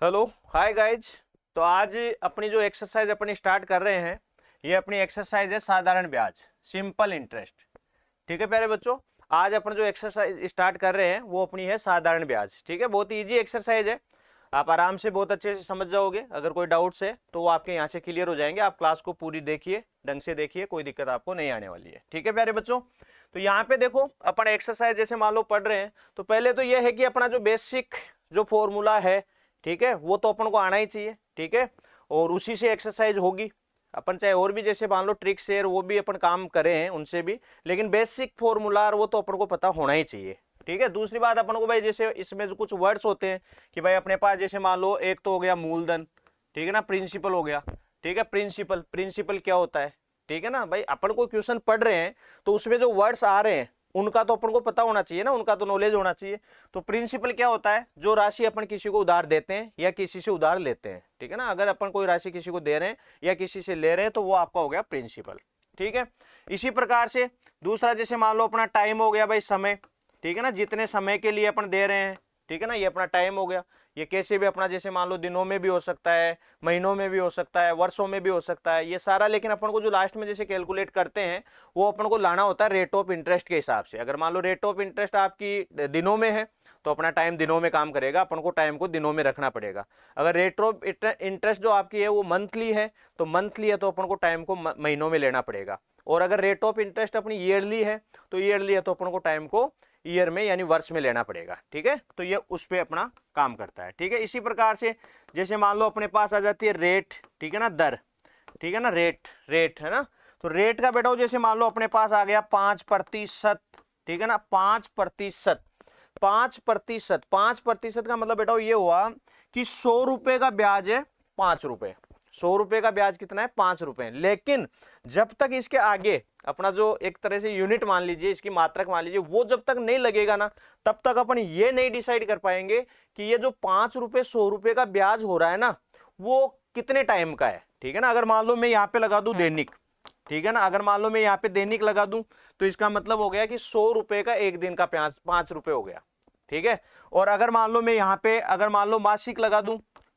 Hello hi guys. तो आज अपनी जो एक्सरसाइज अपनी स्टार्ट कर रहे हैं, ये अपनी एक्सरसाइज है साधारण ब्याज, सिंपल इंटरेस्ट। ठीक है प्यारे बच्चों, आज अपन जो एक्सरसाइज स्टार्ट कर रहे हैं वो अपनी है साधारण ब्याज। ठीक है, बहुत इजी एक्सरसाइज है, आप आराम से बहुत अच्छे से समझ जाओगे। अगर कोई डाउट्स है तो वो आपके यहाँ से क्लियर हो जाएंगे। आप क्लास को पूरी देखिए, ढंग से देखिए, कोई दिक्कत आपको नहीं आने वाली है। ठीक है प्यारे बच्चों, तो यहाँ पे देखो अपन एक्सरसाइज जैसे मान लो पढ़ रहे हैं, तो पहले तो ये है कि अपना जो बेसिक जो फॉर्मूला है, ठीक है, वो तो अपन को आना ही चाहिए। ठीक है, और उसी से एक्सरसाइज होगी। अपन चाहे और भी जैसे मान लो ट्रिक्स है वो भी अपन काम करें हैं उनसे भी, लेकिन बेसिक फॉर्मूला वो तो अपन को पता होना ही चाहिए। ठीक है, दूसरी बात अपन को भाई जैसे इसमें जो कुछ वर्ड्स होते हैं कि भाई अपने पास जैसे मान लो एक तो हो गया मूलधन, ठीक है ना, प्रिंसिपल हो गया। ठीक है, प्रिंसिपल प्रिंसिपल क्या होता है, ठीक है ना भाई, अपन को क्वेश्चन पढ़ रहे हैं तो उसमें जो वर्ड्स आ रहे हैं उनका तो अपन को पता होना चाहिए ना, उनका तो नॉलेज होना चाहिए। तो प्रिंसिपल क्या होता है, जो राशि अपन किसी को उधार देते हैं या किसी से उधार लेते हैं। ठीक है ना, अगर अपन कोई राशि किसी को दे रहे हैं या किसी से ले रहे हैं तो वो आपका हो गया प्रिंसिपल। ठीक है, इसी प्रकार से दूसरा जैसे मान लो अपना टाइम हो गया भाई, समय। ठीक है ना, जितने समय के लिए अपन दे रहे हैं, ठीक है ना, ये अपना टाइम हो गया। ये कैसे भी अपना जैसे मान लो दिनों में भी हो सकता है, महीनों में भी हो सकता है, वर्षों में भी हो सकता है, ये सारा। लेकिन अपन को जो लास्ट में जैसे कैलकुलेट करते हैं वो अपन को लाना होता है रेट ऑफ इंटरेस्ट के हिसाब से। अगर मान लो रेट ऑफ इंटरेस्ट आपकी दिनों में है तो अपना टाइम दिनों में काम करेगा, अपन को टाइम को दिनों में रखना पड़ेगा। अगर रेट ऑफ इंटरेस्ट जो आपकी है वो मंथली है तो मंथली है तो अपन को टाइम को महीनों में लेना पड़ेगा। और अगर रेट ऑफ इंटरेस्ट अपनी ईयरली है तो ईयरली है तो अपन को टाइम को ईयर में यानी वर्ष में लेना पड़ेगा। ठीक है, तो ये उस पे अपना काम करता है। ठीक है, इसी प्रकार से जैसे मान लो अपने पास आ जाती है रेट, ठीक है ना, दर। ठीक है ना, रेट रेट है ना, तो रेट का बेटा जैसे मान लो अपने पास आ गया 5%। ठीक है ना, 5%। 5%, 5% का मतलब बेटा ये हुआ कि 100 रुपए का ब्याज है 5 रुपए। 100 रुपए का ब्याज कितना है, 5 रुपए। लेकिन जब तक इसके आगे अपना जो एक तरह से यूनिट मान लीजिए, इसकी मात्रक मान लीजिए, वो जब तक नहीं लगेगा ना, तब तक अपन ये नहीं डिसाइड कर पाएंगे कि ये जो 5 रुपए 100 रुपए का ब्याज हो रहा है ना, वो कितने टाइम का है। ठीक है ना, अगर मान लो मैं यहाँ पे लगा दूं दैनिक, ठीक है ना, अगर मान लो मैं यहाँ पे दैनिक लगा दूं तो इसका मतलब हो गया कि 100 रुपए का एक दिन का 5 रुपए हो गया। ठीक है, और अगर मान लो मैं यहाँ पे अगर मान लो मासिक लगा दूं,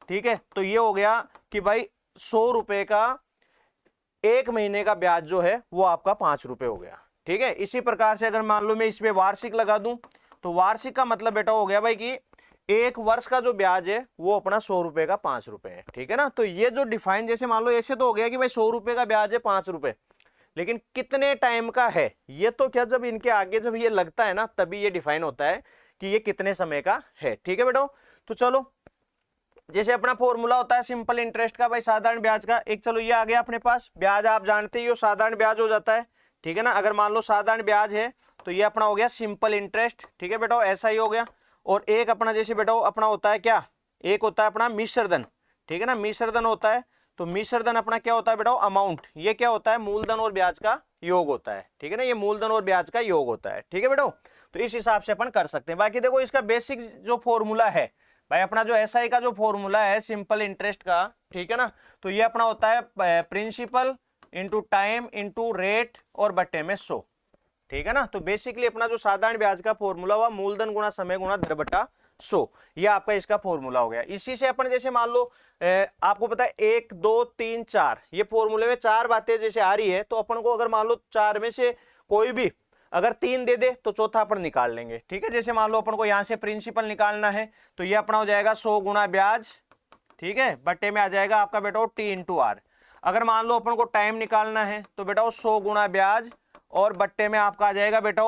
ठीक है, तो ये हो गया कि भाई 100 रुपए का एक महीने का ब्याज जो है वो आपका 5 रुपए हो गया। ठीक है, इसी प्रकार से अगर मान लो मैं इसमें वार्षिक लगा दूं तो वार्षिक का मतलब बेटा हो गया भाई कि एक वर्ष का जो ब्याज है वो अपना 100 रुपए का 5 रुपए है। ठीक है ना, तो ये जो डिफाइन जैसे मान लो ऐसे तो हो गया कि भाई 100 रुपए का ब्याज है 5 रुपए, लेकिन कितने टाइम का है ये तो क्या, जब इनके आगे जब ये लगता है ना तभी ये डिफाइन होता है कि ये कितने समय का है। ठीक है बेटा, तो चलो जैसे अपना फॉर्मूला होता है सिंपल इंटरेस्ट का भाई, साधारण ब्याज का एक, चलो ये आ गया अपने पास ब्याज, आप जानते ही हो साधारण ब्याज हो जाता है। ठीक है ना, अगर मान लो साधारण ब्याज है तो ये अपना हो गया सिंपल इंटरेस्ट। ठीक है बेटा, ऐसा ही हो गया। और एक अपना जैसे बेटा अपना होता है क्या, एक होता है अपना मिश्रधन। ठीक है ना, मिश्रधन होता है, तो मिश्रधन अपना क्या होता है बेटा, अमाउंट। ये क्या होता है, मूलधन और ब्याज का योग होता है। ठीक है ना, ये मूलधन और ब्याज का योग होता है। ठीक है बेटा, तो इस हिसाब से अपन कर सकते हैं। बाकी देखो इसका बेसिक जो फॉर्मूला है भाई, अपना जो एसआई का जो फॉर्मूला है सिंपल इंटरेस्ट का, ठीक है ना, तो ये अपना होता है principal into time into rate और बट्टे में 100। ठीक है ना, तो बेसिकली अपना जो साधारण ब्याज का फॉर्मूला हुआ मूलधन गुणा समय गुणा दर बटा 100, ये आपका इसका फॉर्मूला हो गया। इसी से अपन जैसे मान लो आपको पता है 1 2 3 4, ये फॉर्मूले में 4 बातें जैसे आ रही है, तो अपन को अगर मान लो 4 में से कोई भी अगर 3 दे दे तो चौथा अपन निकाल लेंगे। ठीक है, जैसे मान लो अपन को यहां से प्रिंसिपल निकालना है तो ये अपना हो जाएगा 100 गुणा ब्याज, ठीक है, बट्टे में आ जाएगा आपका बेटा टी इंटू आर। अगर मान लो अपन को टाइम निकालना है तो बेटा 100 गुणा ब्याज और बट्टे में आपका आ जाएगा बेटा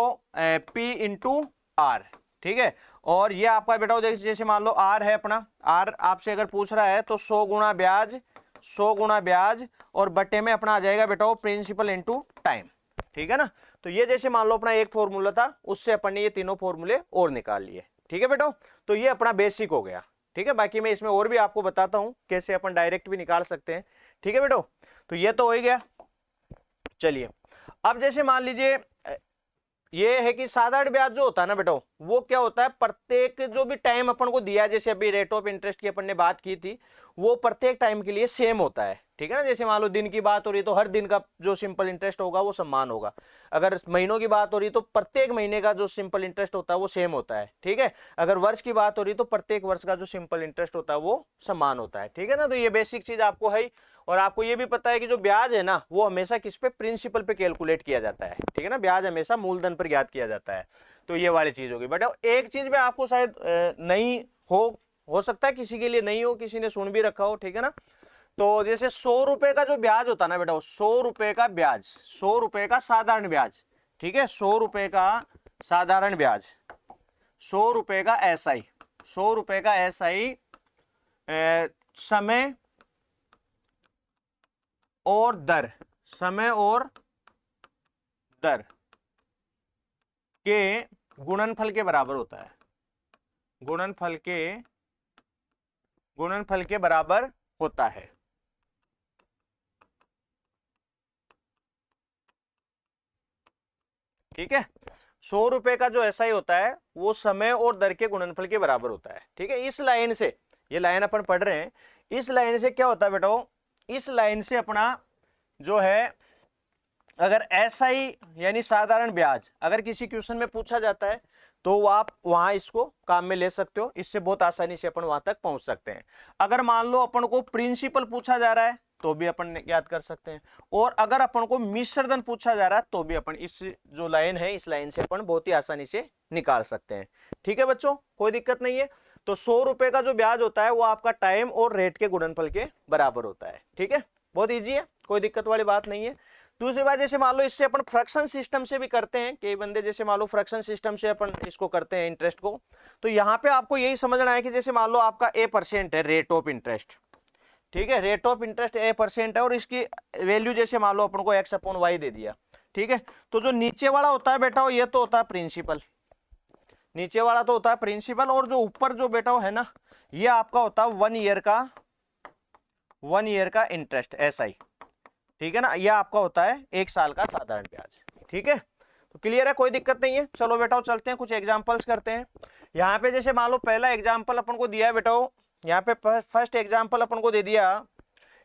पी इंटू आर। ठीक है, और ये आपका बेटा जैसे मान लो आर है अपना, आर आपसे अगर पूछ रहा है तो 100 गुणा ब्याज, 100 गुणा ब्याज और बट्टे में अपना आ जाएगा बेटा प्रिंसिपल इंटू टाइम। ठीक है ना, तो ये जैसे मान लो अपना एक फॉर्मूला था, उससे अपन ने ये तीनों फॉर्मूले और निकाल लिए। ठीक है बेटा, तो ये अपना बेसिक हो गया। ठीक है, बाकी मैं इसमें और भी आपको बताता हूं कैसे अपन डायरेक्ट भी निकाल सकते हैं। ठीक है बेटा, तो ये तो हो ही गया। चलिए अब जैसे मान लीजिए ये है कि साधारण ब्याज जो होता है ना बेटा, वो क्या होता है, प्रत्येक जो भी टाइम अपन को दिया, जैसे अभी रेट ऑफ इंटरेस्ट की अपन ने बात की थी, वो प्रत्येक टाइम के लिए सेम होता है, ठीक है ना। जैसे मान लो दिन की बात हो रही है तो हर दिन का जो सिंपल इंटरेस्ट होगा वो समान होगा। अगर महीनों की बात हो रही है तो प्रत्येक महीने का जो सिंपल इंटरेस्ट होता है वो सेम होता है, ठीक है। अगर वर्ष की बात हो रही है तो प्रत्येक वर्ष का जो सिंपल इंटरेस्ट होता है वो समान होता है, ठीक है ना। तो ये बेसिक चीज आपको है। और आपको ये भी पता है कि जो ब्याज है ना वो हमेशा किस पे, प्रिंसिपल पे कैलकुलेट किया जाता है, ठीक है ना। ब्याज हमेशा मूलधन पर ज्ञात किया जाता है। तो ये वाली चीज होगी। बट एक चीज में आपको शायद नहीं हो सकता है किसी के लिए नहीं हो, किसी ने सुन भी रखा हो, ठीक है ना। तो जैसे 100 रुपए का जो ब्याज होता है ना बेटा, 100 रुपए का ब्याज, 100 रुपए का साधारण ब्याज, ठीक है, 100 रुपए का साधारण ब्याज, 100 रुपए का एसआई, 100 रुपए का एसआई समय और दर, समय और दर के गुणनफल के बराबर होता है, गुणनफल के बराबर होता है। ठीक है, 100 रुपए का जो एसआई होता है वो समय और दर के गुणनफल के बराबर होता है, ठीक है। इस लाइन से, ये लाइन अपन पढ़ रहे हैं, इस लाइन से क्या होता है बेटा, इस लाइन से अपना जो है, अगर एसआई यानी साधारण ब्याज अगर किसी क्वेश्चन में पूछा जाता है तो आप वहां इसको काम में ले सकते हो, इससे बहुत आसानी से अपन वहां तक पहुंच सकते हैं। अगर मान लो अपन को प्रिंसिपल पूछा जा रहा है तो भी अपन याद कर सकते हैं, और अगर अपन को मिश्र धन पूछा जा रहा है तो भी अपन इस जो लाइन है, इस लाइन से अपन बहुत ही आसानी से निकाल सकते हैं, ठीक है बच्चों, कोई दिक्कत नहीं है। तो 100 रुपए का जो ब्याज होता है वो आपका टाइम और रेट के गुणनफल के बराबर होता है, ठीक है, बहुत ईजी है, कोई दिक्कत वाली बात नहीं है। दूसरी बात, जैसे मान लो इससे अपन फ्रैक्शन सिस्टम से भी करते हैं, कई बंदे जैसे मान लो फ्रैक्शन सिस्टम से अपन इसको करते हैं इंटरेस्ट को। तो यहाँ पे आपको यही समझना है कि जैसे मान लो आपका A% है रेट ऑफ इंटरेस्ट, ठीक है, रेट ऑफ इंटरेस्ट A% है, और इसकी वैल्यू जैसे मान लो अपन को x/y दे दिया, ठीक है। तो जो नीचे वाला होता है बेटा ये तो होता है प्रिंसिपल, नीचे वाला तो होता है प्रिंसिपल, और जो ऊपर जो बेटा है ना ये आपका होता है 1 ईयर का इंटरेस्ट SI, ठीक है ना। यह आपका होता है 1 साल का साधारण ब्याज, ठीक है। तो क्लियर है, कोई दिक्कत नहीं है। चलो बेटा चलते हैं, कुछ एग्जांपल्स करते हैं। यहाँ पे जैसे मान लो पहला एग्जांपल अपन को दिया है बेटा, यहाँ पे फर्स्ट एग्जांपल अपन को दे दिया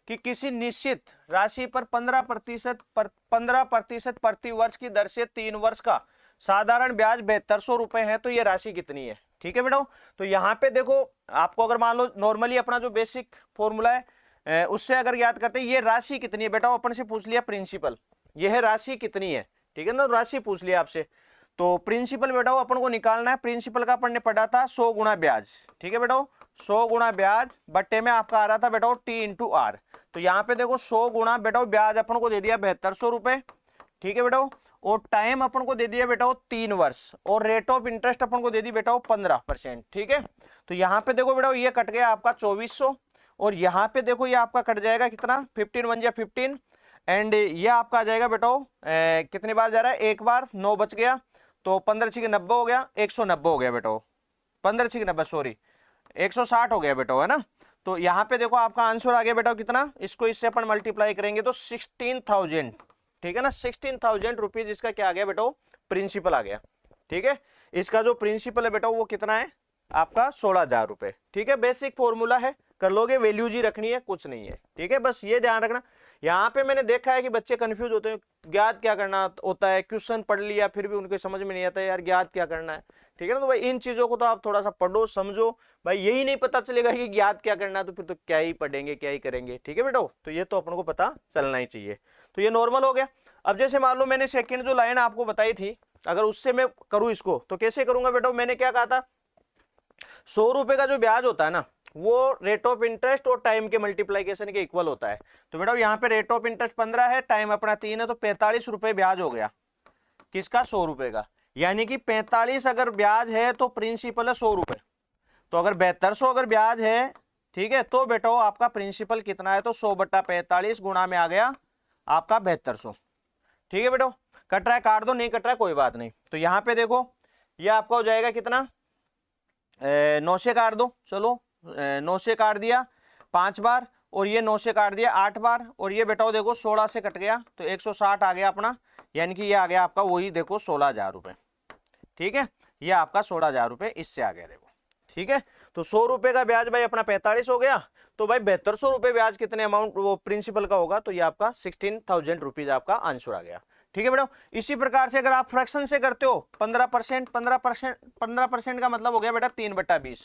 कि किसी निश्चित राशि पर 15% प्रति वर्ष की दर से 3 वर्ष का साधारण ब्याज 7200 रुपए है, तो ये राशि कितनी है, ठीक है बेटा। तो यहाँ पे देखो आपको अगर मान लो नॉर्मली अपना जो बेसिक फॉर्मूला है उससे अगर याद करते हैं, ये राशि कितनी है बेटा, अपन से पूछ लिया प्रिंसिपल, यह राशि कितनी है, ठीक है ना, राशि पूछ लिया आपसे। तो प्रिंसिपल बेटा अपन को निकालना है, प्रिंसिपल का अपन ने पढ़ा था 100 गुणा ब्याज, ठीक है बेटा, 100 गुणा ब्याज बट्टे में आपका आ रहा था बेटा T/R। तो यहाँ पे देखो 100 गुणा बेटा ब्याज अपन को दे दिया 7200 रुपए, ठीक है बेटा, और टाइम अपन को दे दिया बेटा 3 वर्ष, और रेट ऑफ इंटरेस्ट अपन को दे दी बेटा 15%, ठीक है। तो यहाँ पे देखो बेटा ये कट गया आपका 2400, और यहाँ पे देखो ये आपका कट जाएगा कितना 15 1 जा 15, एंड ये आपका आ जाएगा बेटा कितनी बार जा रहा है, एक बार, 9 बच गया, तो 15 × 90 हो गया, 190 हो गया बेटा, 15 × 90 सॉरी 160 हो गया बेटा, है ना। तो यहाँ पे देखो आपका आंसर आ गया बेटा कितना, इसको इससे अपन मल्टीप्लाई करेंगे तो 16,000, ठीक है ना, 16,000 रुपीज इसका क्या आ गया बेटा, प्रिंसिपल आ गया, ठीक है। इसका जो प्रिंसिपल है बेटा वो कितना है आपका 16,000 रुपए, ठीक है। बेसिक फॉर्मूला है, कर लोगे, वैल्यू जी रखनी है, कुछ नहीं है, ठीक है, बस ये ध्यान रखना। यहाँ पे मैंने देखा है कि बच्चे कंफ्यूज होते हैं, ज्ञात क्या करना होता है, क्वेश्चन पढ़ लिया फिर भी उनको समझ में नहीं आता यार ज्ञात क्या करना है, ठीक है ना। तो भाई इन चीजों को तो आप थोड़ा सा पढ़ो समझो, भाई यही नहीं पता चलेगा कि ज्ञात क्या करना है तो फिर तो क्या ही पढ़ेंगे, क्या ही करेंगे, ठीक है बेटा। तो ये तो अपन को पता चलना ही चाहिए। तो ये नॉर्मल हो गया। अब जैसे मान लो मैंने सेकेंड जो लाइन आपको बताई थी, अगर उससे मैं करूँ इसको तो कैसे करूंगा बेटा, मैंने क्या कहा था, 100 रुपए का जो ब्याज होता है ना वो रेट ऑफ इंटरेस्ट और टाइम के मल्टीप्लीकेशन के इक्वल होता है। तो बेटा यहाँ पे रेट ऑफ इंटरेस्ट 15 है, टाइम अपना 3 है, तो 45 रुपए ब्याज हो गया किसका, 100 रुपए का। यानी कि 45 अगर ब्याज है तो प्रिंसिपल है 100 रुपए, तो अगर 7200 अगर ब्याज है, ठीक है, तो बेटा आपका प्रिंसिपल कितना है, तो 100/45 गुणा में आ गया आपका 7200, ठीक है बेटा। कट रहा है काट दो, नहीं कट रहा है कोई बात नहीं। तो यहाँ पे देखो ये आपका हो जाएगा कितना, 9 से काट दो, चलो 9 से काट दिया 5 बार, और ये 9 से काट दिया 8 बार, और ये बेटा देखो 16 से कट गया तो 160 आ गया अपना, यानी कि ये आ गया आपका वही देखो 16,000 रुपए, ठीक है। ये आपका 16,000 रुपए इससे आ गया देखो। ठीक है, तो 100 रुपए का ब्याज भाई अपना 45 हो गया, तो भाई 7200 रुपए ब्याज कितने अमाउंट वो प्रिंसिपल का होगा, तो ये आपका 16,000 रुपीज आपका आंसर आ गया। ठीक है बेटा, इसी प्रकार से अगर आप फ्रैक्शन से करते हो 15%, 15% का मतलब हो गया बेटा 3/20,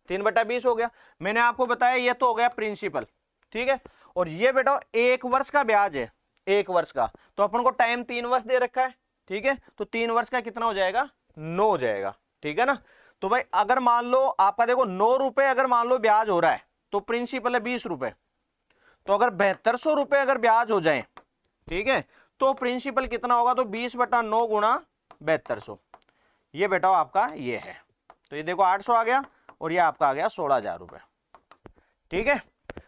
3/20 हो गया। मैंने आपको बताया ये तो हो गया प्रिंसिपल। ठीक है, और ये बेटा 1 वर्ष का ब्याज है, 1 वर्ष का, तो अपन को टाइम 3 वर्ष दे रखा है। ठीक है, तो 3 वर्ष का कितना हो जाएगा, 9 हो जाएगा। ठीक है ना, तो भाई अगर मान लो आपका देखो 9 रुपए अगर मान लो ब्याज हो रहा है, तो प्रिंसिपल है 20 रुपए, तो अगर 7200 रुपए अगर ब्याज हो जाए, ठीक है, तो प्रिंसिपल कितना होगा, तो 20/9 गुणा 7200, ये बेटा आपका ये है। तो ये देखो 800 आ गया और ये आपका आ गया 16,000 रुपए। ठीक है,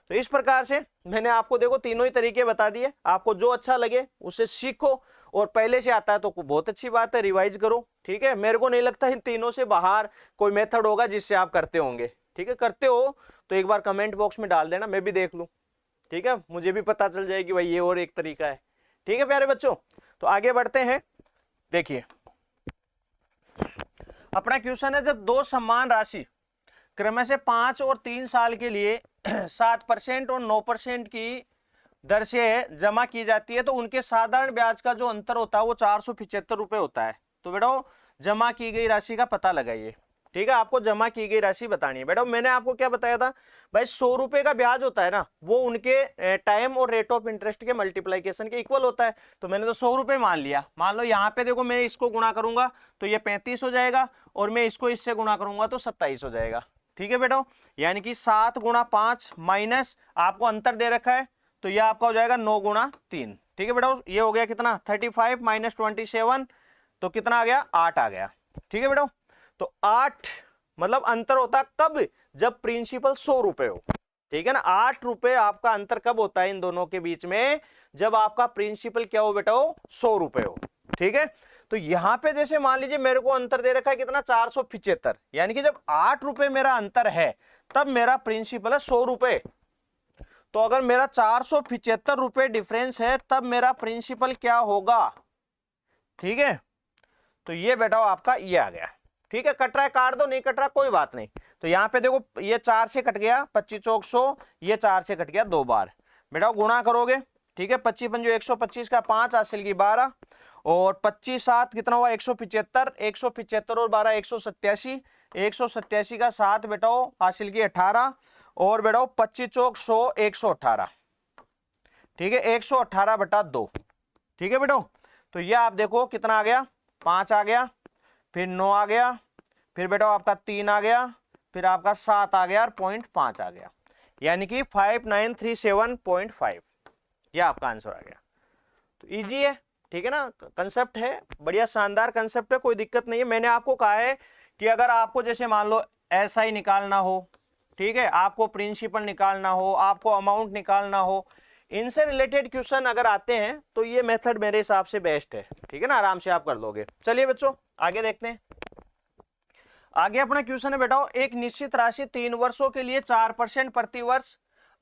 तो इस प्रकार से मैंने आपको देखो तीनों ही तरीके बता दिए, आपको जो अच्छा लगे उससे सीखो, और पहले से आता है तो बहुत अच्छी बात है, रिवाइज करो। ठीक है, मेरे को नहीं लगता इन तीनों से बाहर कोई मेथड होगा जिससे आप करते होंगे। ठीक है, करते हो तो एक बार कमेंट बॉक्स में डाल देना, मैं भी देख लूं। ठीक है, मुझे भी पता चल जाए कि भाई ये और एक तरीका है। ठीक है प्यारे बच्चों, तो आगे बढ़ते हैं। देखिए अपना क्वेश्चन है, जब दो समान राशि क्रमशः से 5 और 3 साल के लिए 7% और 9% की दर से जमा की जाती है, तो उनके साधारण ब्याज का जो अंतर होता है वो 475 रुपए होता है। तो बेटा जमा की गई राशि का पता लगाइए। ठीक है, आपको जमा की गई राशि बतानी है। बेटा मैंने आपको क्या बताया था भाई, 100 रुपए का ब्याज होता है ना, वो उनके टाइम और रेट ऑफ इंटरेस्ट के मल्टीप्लीकेशन के इक्वल होता है। तो मैंने तो 100 रुपए मान लिया। मान लो यहाँ पे देखो मैं इसको गुणा करूंगा तो ये 35 हो जाएगा, और मैं इसको इससे गुणा करूंगा तो 27 हो जाएगा। ठीक है बेटा, यानी कि 7 गुणा 5 माइनस आपको अंतर दे रखा है, तो ये आपका हो जाएगा 9 गुणा 3। ठीक है बेटा, ये हो गया कितना 35 माइनस 27, तो कितना आ गया 8 आ गया। ठीक है बेटा, तो 8 मतलब अंतर होता है कब, जब प्रिंसिपल 100 रुपए हो। ठीक है ना, 8 रुपए आपका अंतर कब होता है इन दोनों के बीच में, जब आपका प्रिंसिपल क्या हो बेटा, 100 रुपए हो। ठीक है, तो यहां पे जैसे मान लीजिए मेरे को अंतर दे रखा है कितना 475, यानी कि जब 8 रुपए मेरा अंतर है तब मेरा प्रिंसिपल है 100 रुपए। तो अगर मेरा 475 रुपए डिफरेंस है तब मेरा प्रिंसिपल क्या होगा। ठीक है, तो ये बेटा आपका ये आ गया। ठीक है, कट रहा है काट दो, नहीं कट रहा कोई बात नहीं। तो यहाँ पे देखो ये 4 से कट गया 25 चौक 100, ये 4 से कट गया 2 बार। बेटा गुणा करोगे, ठीक है, 25 पंजो 125 का 5 हासिल की 12, और 25 7 कितना हुआ 175, 175 और 12 187, 187 का 7 बेटा हासिल की 18, और बेटा 25 चौक 100 118। ठीक है, 118/2। ठीक है बेटा, तो ये आप देखो कितना आ गया 5 आ गया, फिर 9 आ गया, फिर बेटा आपका 3 आ गया, फिर आपका 7 आ गया और 0.5 आ गया, यानी कि 5937.5, ये आपका आंसर आ गया। तो इजी है, ठीक है ना, कंसेप्ट है, बढ़िया शानदार कंसेप्ट है, कोई दिक्कत नहीं है। मैंने आपको कहा है कि अगर आपको जैसे मान लो एसआई निकालना हो, ठीक है, आपको प्रिंसिपल निकालना हो, आपको अमाउंट निकालना हो, इनसे रिलेटेड क्वेश्चन अगर आते हैं तो ये मेथड मेरे हिसाब से बेस्ट है। ठीक है ना, आराम से आप कर लोगे। चलिए बच्चों आगे देखते हैं। आगे अपना क्वेश्चन है बेटा, एक निश्चित राशि 3 वर्षों के लिए 4% प्रति वर्ष,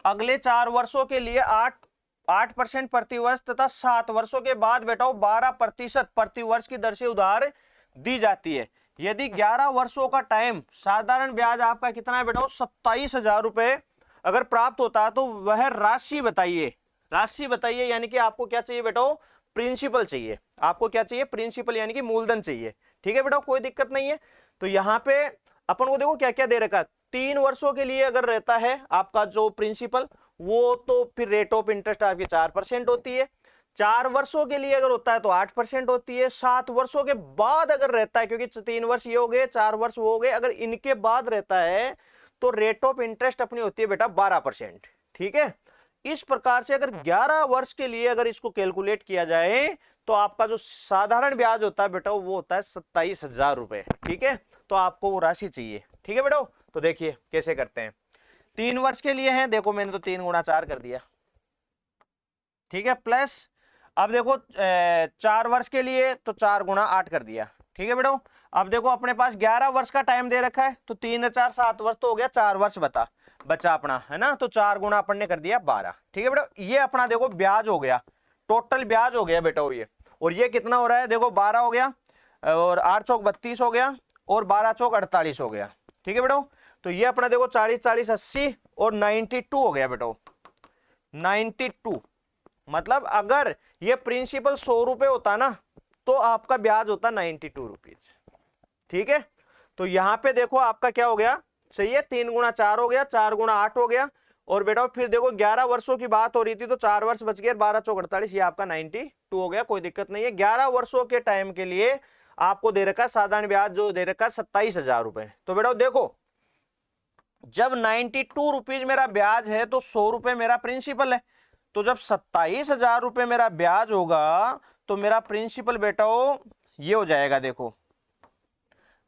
अगले 4 वर्षों के लिए 8% प्रति वर्ष तथा 7 वर्षों के बाद बेटा 12% प्रति वर्ष की दर से उधार दी जाती है। यदि 11 वर्षों का टाइम साधारण ब्याज आपका कितना है बेटा 27,000 रुपए अगर प्राप्त होता है, तो वह राशि बताइए। राशि बताइए यानी कि आपको क्या चाहिए बेटा, प्रिंसिपल चाहिए। आपको क्या चाहिए, प्रिंसिपल यानी कि मूलधन चाहिए। ठीक है बेटा, कोई दिक्कत नहीं है। तो यहाँ पे अपन को देखो क्या क्या दे रखा है, 3 वर्षों के लिए अगर रहता है आपका जो प्रिंसिपल, वो तो फिर रेट ऑफ इंटरेस्ट आपकी 4% होती है। 4 वर्षों के लिए अगर होता है तो 8% होती है। 7 वर्षों के बाद अगर रहता है, क्योंकि 3 वर्ष ये हो गए 4 वर्ष वो हो गए, अगर इनके बाद रहता है तो रेट ऑफ इंटरेस्ट अपनी होती है बेटा 12%। ठीक है, इस प्रकार से अगर 11 वर्ष के लिए अगर इसको कैलकुलेट किया जाए तो आपका जो साधारण ब्याज होता है बेटा वो होता है 27,000 रुपए। ठीक है, तो आपको वो राशि चाहिए। ठीक है बेटा, तो देखिए कैसे करते हैं। 3 वर्ष के लिए है, देखो मैंने तो 3 गुणा 4 कर दिया। ठीक है, प्लस अब देखो 4 वर्ष के लिए तो 4 गुणा 8 कर दिया। ठीक है बेटा, अब देखो अपने पास 11 वर्ष का टाइम दे रखा है, तो 3 4 7 वर्ष तो हो गया, 4 वर्ष बचा अपना, है ना, तो 4 गुणा अपन ने कर दिया 12। ठीक है बेटा, ये अपना देखो ब्याज हो गया, टोटल ब्याज हो गया बेटा ये, और ये कितना हो रहा है देखो 12 हो गया, और 8 चौक 32 हो गया, और 12 चौक 48 हो गया। ठीक है बेटा, तो ये अपना देखो 40 40 80 और 92 हो गया बेटा, 92। मतलब अगर ये प्रिंसिपल 100 रुपए होता ना तो आपका ब्याज होता 92 रुपीज। ठीक है, तो यहां पे देखो आपका क्या हो गया, सही है, 3 गुणा 4 हो गया, 4 गुणा 8 हो गया। और बेटा फिर देखो 11 वर्षों की बात हो रही थी तो 4 वर्ष बच गए, 12 चौक 48, ये आपका 92 हो गया, कोई दिक्कत नहीं है। 11 वर्षों के टाइम के लिए आपको दे रखा साधारण ब्याज जो दे रखा 27,000 रुपए। तो बेटा देखो जब 92 रुपीज मेरा ब्याज है तो 100 रुपए मेरा प्रिंसिपल है, तो जब 27,000 रुपए मेरा ब्याज होगा तो मेरा प्रिंसिपल बेटा ये हो जाएगा, देखो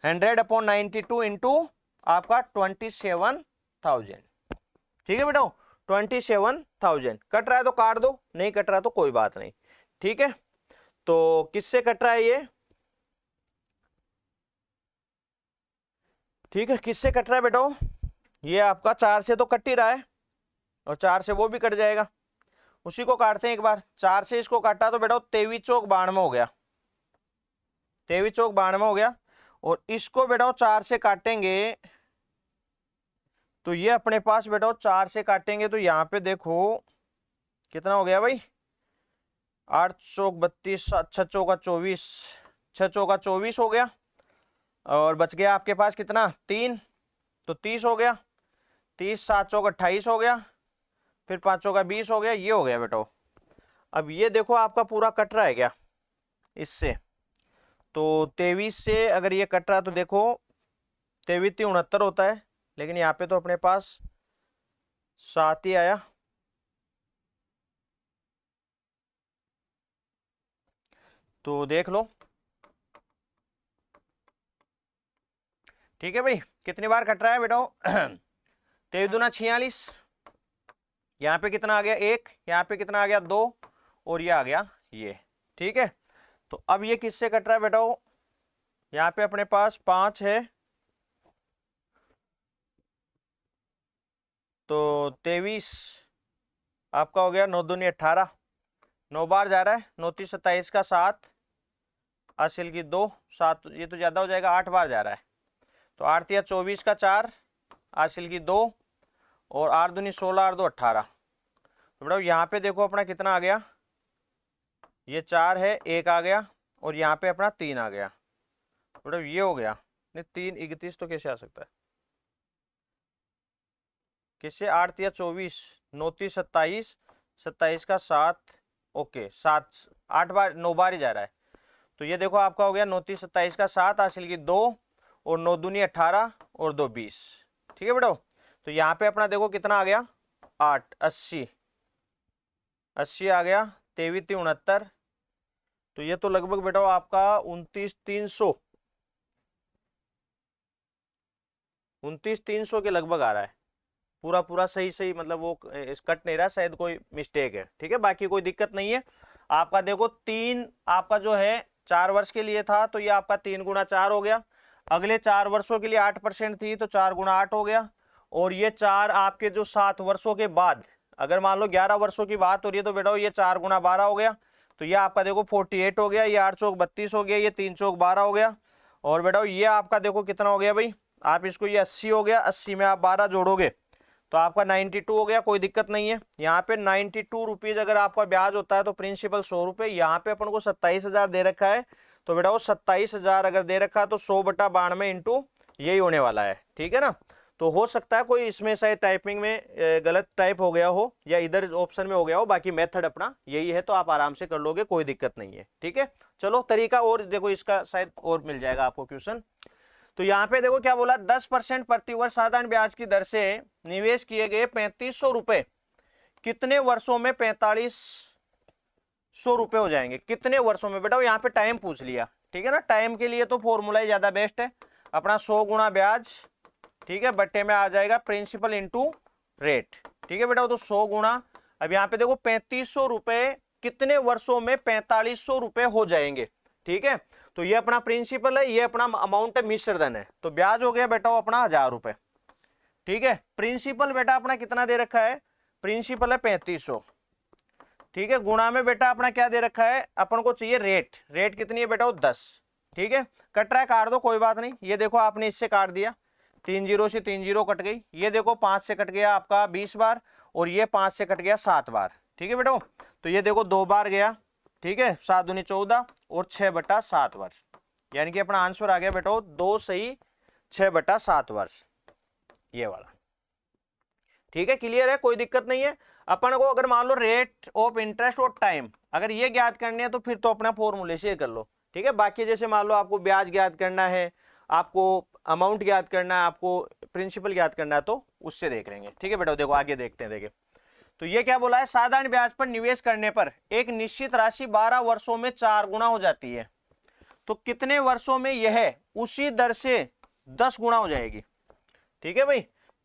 100/92 इंटू आपका 27,000। ठीक है बेटा, 27,000 कट रहा है तो काट दो, नहीं कट रहा तो कोई बात नहीं। ठीक है, तो किससे कट रहा है ये, ठीक है, किससे कट रहा है बेटा, ये आपका 4 से तो कट ही रहा है और 4 से वो भी कट जाएगा, उसी को काटते हैं एक बार। 4 से इसको काटा तो बेटा 23 चौक 92 हो गया, 23 चौक 92 हो गया। और इसको बेटा 4 से काटेंगे तो ये अपने पास बेटा 4 से काटेंगे तो यहाँ पे देखो कितना हो गया भाई, 8 चौक 32, 6 चौका 24, 6 चौका 24 हो गया। और बच गया आपके पास कितना 3, तो 30 हो गया, 30 7 चौक 28 हो गया, फिर 5 चौका 20 हो गया, ये हो गया बेटा। अब ये देखो आपका पूरा कट रहा है क्या इससे, तो 23 से अगर ये कट रहा है तो देखो 23 69 होता है, लेकिन यहाँ पे तो अपने पास 7 ही आया। तो देख लो, ठीक है भाई, कितनी बार कट रहा है बेटा 23 दूना 46, यहाँ पे कितना आ गया 1, यहाँ पे कितना आ गया 2, और ये आ गया ये। ठीक है, तो अब ये किससे कट रहा है बेटा, यहाँ पे अपने पास 5 है, तो 23 आपका हो गया 9 दूनी 18, 9 बार जा रहा है, 9 3 27 का 7, हासिल की 2, 7 ये तो ज्यादा हो जाएगा, 8 बार जा रहा है, तो 8 या 24 का 4, हासिल की 2, और 8 दूनी 16, 8 2 18। तो बेटा यहाँ पे देखो अपना कितना आ गया, ये 4 है, 1 आ गया, और यहाँ पे अपना 3 आ गया, बेटा ये हो गया। नहीं 3 31 तो कैसे आ सकता है, किससे, 8 या 24, 9 30 27, 27 का 7, ओके 7, 8 बार 9 बार ही जा रहा है, तो ये देखो आपका हो गया 9 30 27 का 7, हासिल की 2, और 9 दूनी 18, और 2 20। ठीक है बेटा, तो यहाँ पे अपना देखो कितना आ गया 8 80, 80 आ गया, 23 69, तो ये तो लगभग बेटा आपका 29 300, 29 300 के लगभग आ रहा है, पूरा पूरा सही सही, मतलब वो कट नहीं रहा, शायद कोई मिस्टेक है। ठीक है, बाकी कोई दिक्कत नहीं है। आपका देखो 3 आपका जो है 4 वर्ष के लिए था, तो ये आपका 3 गुणा 4 हो गया, अगले 4 वर्षों के लिए 8% थी तो 4 गुणा 8 हो गया, और ये 4 आपके जो 7 वर्षों के बाद, अगर मान लो 11 वर्षों की बात हो रही है तो बेटा ये 4 गुणा 12 हो गया, तो ये आपका देखो 48 हो गया, ये 8 चौक 32 हो गया, ये 3 चौक 12 हो गया, और बेटा ये आपका देखो कितना हो गया भाई, आप इसको ये 80 हो गया, 80 में आप 12 जोड़ोगे तो आपका 92 हो गया, कोई दिक्कत नहीं है। यहाँ पे 92 रुपीज अगर आपका ब्याज होता है तो प्रिंसिपल 100 रुपए, यहाँ पे अपन को 27,000 दे रखा है, तो बेटा वो 27,000 अगर दे रखा है तो 100/92 इंटू यही होने वाला है। ठीक है ना, तो हो सकता है कोई इसमें शायद टाइपिंग में गलत टाइप हो गया हो या इधर ऑप्शन में हो गया हो, बाकी मेथड अपना यही है, तो आप आराम से कर लोगे, कोई दिक्कत नहीं है। ठीक है, चलो तरीका और देखो इसका शायद और मिल जाएगा आपको क्वेश्चन। तो यहाँ पे देखो क्या बोला, 10% प्रतिवर्ष साधारण ब्याज की दर से निवेश किए गए 3500 रुपए कितने वर्षों में 4500 रुपए हो जाएंगे, कितने वर्षों में, बेटा यहाँ पे टाइम पूछ लिया। ठीक है ना, टाइम के लिए तो फॉर्मूला ही ज्यादा बेस्ट है अपना, 100 गुणा ब्याज, ठीक है, बट्टे में आ जाएगा प्रिंसिपल इंटू रेट। ठीक है बेटा, तो 100 गुणा, अब यहाँ पे देखो 3500 रुपए कितने वर्षों में 4500 रुपए हो जाएंगे। ठीक है, तो ये अपना प्रिंसिपल है, ये अपना अमाउंट है, मिश्र धन है, तो ब्याज हो गया बेटा अपना 1000 रुपए। ठीक है, प्रिंसिपल बेटा अपना कितना दे रखा है, प्रिंसिपल है 3500। ठीक है, गुणा में बेटा अपना क्या दे रखा है, अपन को चाहिए रेट, रेट कितनी है बेटा 10, ठीक है, कट रहा है काट दो कोई बात नहीं। ये देखो आपने इससे काट दिया, 3 जीरो से 3 जीरो कट गई। ये देखो 5 से कट गया आपका 20 बार, और ये 5 से कट गया 7 बार। ठीक है बेटो, तो ये देखो 2 बार गया। ठीक है, 7 दूनी 14 और 6/7 वर्ष, यानी कि अपना आंसर आ गया बेटो 2 सही 6/7 वर्ष, ये वाला। ठीक है, क्लियर है, कोई दिक्कत नहीं है। अपन को अगर मान लो रेट ऑफ इंटरेस्ट और टाइम अगर ये ज्ञात करनी है तो फिर तो अपना फॉर्मूले से कर लो। ठीक है, बाकी जैसे मान लो आपको ब्याज ज्ञात करना है, आपको अमाउंट ज्ञात करना है, आपको प्रिंसिपल ज्ञात करना है, तो उससे देख लेंगे। ठीक है बेटा, देखो आगे देखते हैं। देखिए तो ये क्या बोला है, साधारण ब्याज पर निवेश करने पर एक निश्चित राशि 12 वर्षों में 4 गुना हो जाती है, तो कितने वर्षों में यह उसी दर से 10 गुना हो जाएगी। ठीक है भाई,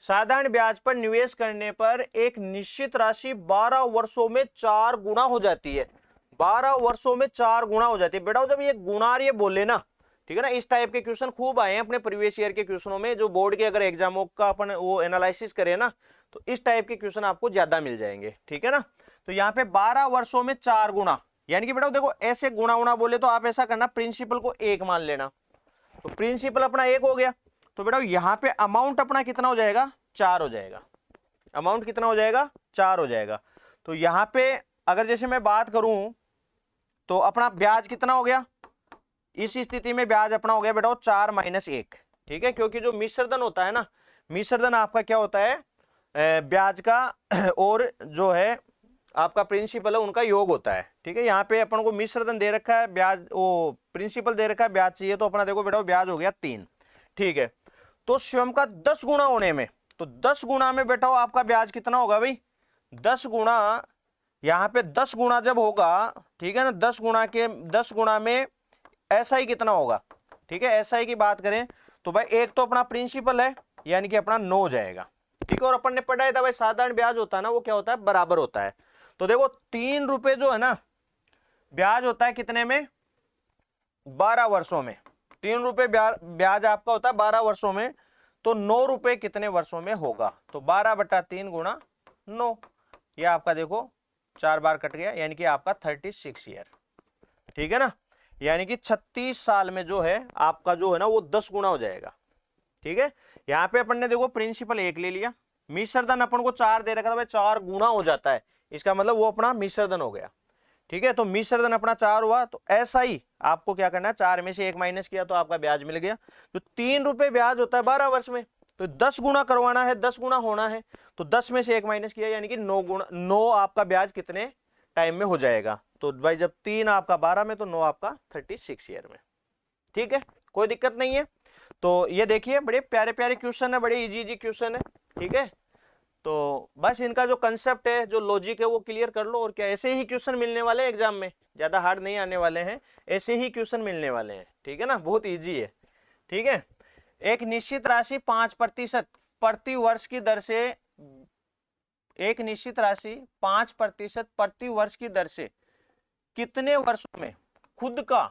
साधारण ब्याज पर निवेश करने पर एक निश्चित राशि 12 वर्षों में 4 गुना हो जाती है। 12 वर्षों में 4 गुना हो जाती है बेटा, जब ये गुना ये बोले ना, ठीक है ना, इस टाइप के क्वेश्चन खूब आए हैं अपने प्रीवियस ईयर के क्वेश्चनों में, जो बोर्ड के अगर एग्जामों का अपन वो एनालिसिस करें ना, तो इस टाइप के क्वेश्चन आपको ज्यादा मिल जाएंगे। ठीक है ना, तो यहाँ पे 12 वर्षों में 4 गुना, यानी कि बेटा देखो ऐसे गुना उना बोले तो आप ऐसा करना, प्रिंसिपल को 1 मान लेना, तो प्रिंसिपल अपना 1 हो गया, तो बेटा यहाँ पे अमाउंट अपना कितना हो जाएगा, 4 हो जाएगा। अमाउंट कितना हो जाएगा, 4 हो जाएगा। तो यहाँ पे अगर जैसे मैं बात करूं तो अपना ब्याज कितना हो गया, इस स्थिति में ब्याज अपना हो गया बेटा 4 - 1। ठीक है, क्योंकि जो मिश्रधन होता है ना, मिश्रधन आपका क्या होता है, ब्याज का और जो है आपका प्रिंसिपल है उनका योग होता है। ठीक है, यहाँ पे अपन को मिश्रधन दे रखा है, ब्याज वो प्रिंसिपल दे रखा है, ब्याज चाहिए, तो अपना देखो बेटा ब्याज हो गया 3। ठीक है, तो स्वयं का 10 गुना होने में, तो 10 गुना में बेटा आपका ब्याज कितना होगा भाई, 10 गुना, यहाँ पे 10 गुना जब होगा, ठीक है ना, 10 गुना में एसआई कितना होगा। ठीक है, एसआई की बात करें तो भाई एक तो अपना प्रिंसिपल है, यानी कि अपना 9 जाएगा। ठीक है, और अपन ने पढ़ा था भाई साधारण ब्याज होता है ना, वो क्या होता है, बराबर होता है। तो देखो 3 रुपए जो है ना ब्याज होता है कितने में, 12 वर्षों में। 3 रुपए ब्याज आपका होता है 12 वर्षों में, तो 9 रुपए कितने वर्षों में होगा, तो 12/3 गुणा 9, ये आपका देखो 4 बार कट गया, यानी कि आपका 36 ईयर। ठीक है ना, यानी कि 36 साल में जो है आपका जो है ना वो 10 गुना हो जाएगा। ठीक है, यहाँ पे अपन ने देखो प्रिंसिपल 1 ले लिया, मिश्रधन अपन को 4 दे रखा था भाई, 4 गुना हो जाता है, इसका मतलब वो अपना मिश्रधन हो गया। ठीक है, तो मिश्रधन अपना 4 हुआ, तो ऐसा ही आपको क्या करना है, 4 में से 1 माइनस किया तो आपका ब्याज मिल गया। तो 3 रुपए ब्याज होता है 12 वर्ष में, तो 10 गुना करवाना है, 10 गुना होना है, तो 10 में से 1 माइनस किया, यानी कि 9 गुना, 9 आपका ब्याज कितने टाइम में हो जाएगा। तो भाई जब 3 आपका 12 में, तो 9 आपका 36 ईयर में। ठीक है, कोई दिक्कत नहीं है। तो ये देखिए बड़े प्यारे प्यारे क्वेश्चन है, बड़े इजी क्वेश्चन है। ठीक है, तो बस इनका जो कंसेप्ट है, जो लॉजिक है, वो क्लियर कर लो, और क्या ऐसे ही क्वेश्चन मिलने वाले हैं एग्जाम में, ज्यादा हार्ड नहीं आने वाले हैं, ऐसे ही क्वेश्चन मिलने वाले हैं। ठीक है ना, बहुत इजी है। ठीक है, एक निश्चित राशि 5% प्रति वर्ष की दर से, एक निश्चित राशि 5% प्रति वर्ष की दर से कितने वर्षों में खुद का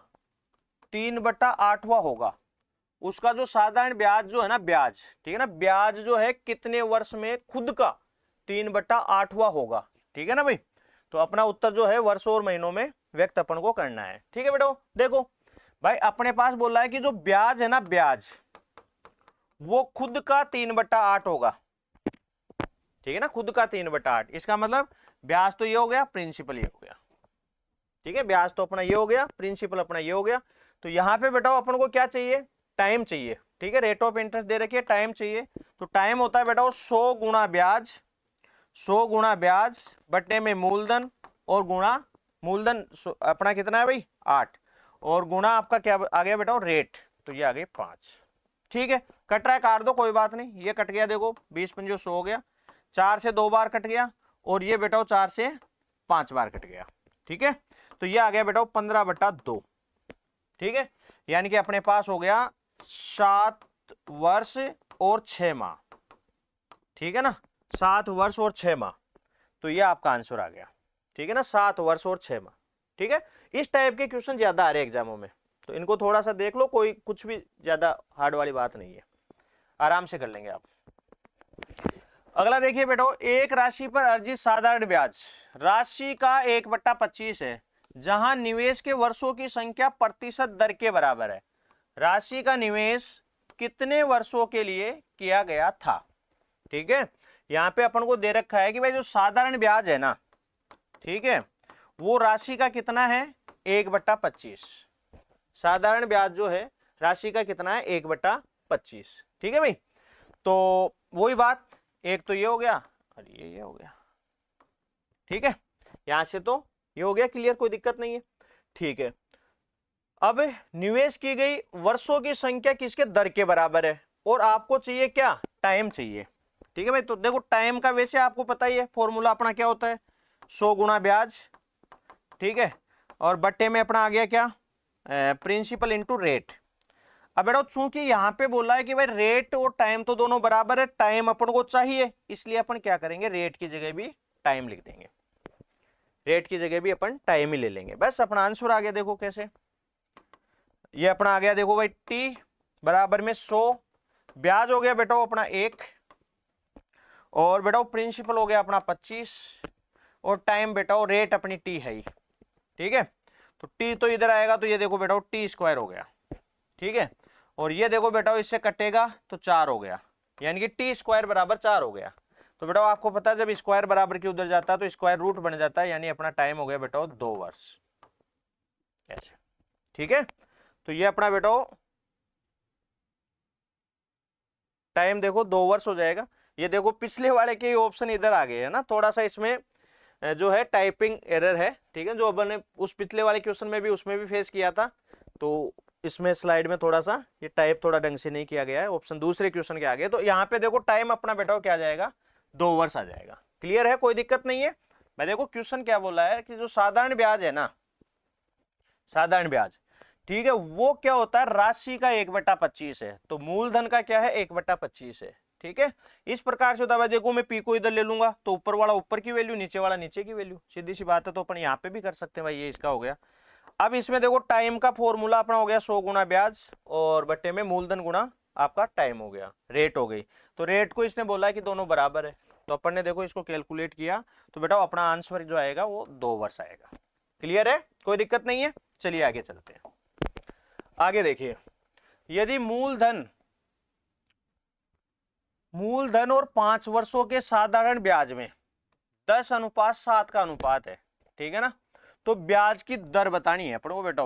3/8वां होगा, उसका जो साधारण ब्याज जो है ना, ब्याज, ठीक है ना, ब्याज जो है कितने वर्ष में खुद का 3/8वां होगा। ठीक है ना भाई, तो अपना उत्तर जो है वर्ष और महीनों में व्यक्त अपन को करना है। ठीक है बेटा, देखो भाई अपने पास बोला है कि जो ब्याज है ना, ब्याज वो खुद का 3/8 होगा। ठीक है ना, खुद का 3/8, इसका मतलब ब्याज तो ये हो गया, प्रिंसिपल ये हो गया। ठीक है, ब्याज तो अपना ये हो गया, प्रिंसिपल अपना ये हो गया। तो यहाँ पे बेटा अपन को क्या चाहिए, टाइम चाहिए। ठीक है, रेट ऑफ इंटरेस्ट दे रखी है, टाइम चाहिए, तो टाइम होता है बेटा 100 गुना ब्याज, 100 गुना ब्याज बट्टे में मूलधन, और गुणा मूलधन अपना कितना है भाई 8, और गुणा आपका क्या आ गया बेटा रेट, तो ये आ गए 5। ठीक है, कट रहा है काट दो कोई बात नहीं, ये कट गया, देखो 20 × 100 हो गया, 4 से 2 बार कट गया, और ये बेटा 4 से 5 बार कट गया। ठीक है, तो ये आ गया बेटा 15/2। ठीक है, यानी कि अपने पास हो गया 7 वर्ष और 6 माह। ठीक है ना, 7 वर्ष और 6 माह, तो ये आपका आंसर आ गया। ठीक है ना, 7 वर्ष और 6 माह। ठीक है, इस टाइप के क्वेश्चन ज्यादा आ रहे हैं एग्जामों में, तो इनको थोड़ा सा देख लो, कोई कुछ भी ज्यादा हार्ड वाली बात नहीं है, आराम से कर लेंगे आप। अगला देखिए बेटो, एक राशि पर अर्जित साधारण ब्याज राशि का 1/25 है, जहां निवेश के वर्षों की संख्या प्रतिशत दर के बराबर है। राशि का निवेश कितने वर्षों के लिए किया गया था। ठीक है, यहाँ पे अपन को दे रखा है कि भाई जो साधारण ब्याज है ना, ठीक है, वो राशि का कितना है 1/25। साधारण ब्याज जो है राशि का कितना है 1/25। ठीक है भाई, तो वही बात, एक तो ये हो गया और ये हो गया। ठीक है, यहां से तो ये हो गया क्लियर, कोई दिक्कत नहीं है। ठीक है, अब निवेश की गई वर्षों की संख्या किसके दर के बराबर है, और आपको चाहिए क्या, टाइम चाहिए। ठीक है भाई, तो देखो टाइम का वैसे आपको पता ही है, फॉर्मूला अपना क्या होता है 100 गुणा ब्याज। ठीक है, और बट्टे में अपना आ गया क्या, प्रिंसिपल इंटू रेट। अब बेटा चूंकि यहाँ पे बोला है कि भाई रेट और टाइम तो दोनों बराबर है, टाइम अपन को चाहिए, इसलिए अपन क्या करेंगे, रेट की जगह भी टाइम लिख देंगे। रेट की जगह भी अपन टाइम ही ले लेंगे, बस अपना आंसर आ गया। देखो कैसे, ये अपना आ गया, देखो भाई टी बराबर में 100, ब्याज हो गया बेटा अपना 1, और बेटा प्रिंसिपल हो गया अपना 25, और टाइम बेटा रेट अपनी टी है ही। ठीक है, तो टी तो इधर आएगा, तो ये देखो बेटा टी स्क्वायर हो गया। ठीक है, और ये देखो बेटा इससे कटेगा तो 4 हो गया, यानी कि टी स्क्वायर बराबर 4 हो गया। तो बेटा आपको पता है जब स्क्वायर बराबर की उधर जाता है तो स्क्वायर रूट बन जाता है, यानी अपना टाइम हो गया बेटा 2 वर्ष ऐसे। ठीक है, तो ये अपना बेटा टाइम देखो 2 वर्ष हो जाएगा। ये देखो पिछले वाले के ऑप्शन इधर आ गए है ना, थोड़ा सा इसमें जो है टाइपिंग एरर है। ठीक है, जो अपन ने उस पिछले वाले क्वेश्चन में भी उसमें भी फेस किया था, तो इसमें स्लाइड में थोड़ा सा ये टाइप थोड़ा ढंग से नहीं किया गया है, ऑप्शन दूसरे क्वेश्चन के आगे। तो यहाँ पे देखो टाइम अपना बेटा क्या आ जाएगा 2 वर्ष आ जाएगा। क्लियर है, कोई दिक्कत नहीं है। मैं देखो क्वेश्चन क्या बोला है कि जो साधारण ब्याज है ना, साधारण ब्याज, ठीक है, वो क्या होता है राशि का 1/25 है, तो मूलधन का क्या है 1/25 है। ठीक है, इस प्रकार से होता है। देखो मैं पी को इधर ले लूंगा तो ऊपर वाला ऊपर की वैल्यू, नीचे वाला नीचे की वैल्यू, सीधी सी बात है। तो अपन यहाँ पे भी कर सकते हैं भाई, ये इसका हो गया। अब इसमें देखो टाइम का फॉर्मूला अपना हो गया 100 गुना ब्याज, और बट्टे में मूलधन गुना आपका टाइम हो गया, रेट हो गई। तो रेट को इसने बोला है कि दोनों बराबर है, तो अपन ने देखो इसको कैलकुलेट किया, तो बेटा अपना आंसर जो आएगा वो 2 वर्ष आएगा। क्लियर है, कोई दिक्कत नहीं है। चलिए आगे चलते हैं। आगे देखिए, यदि मूलधन और 5 वर्षों के साधारण ब्याज में 10:7 का अनुपात है, ठीक है ना, तो ब्याज की दर बतानी है अपन को बेटा।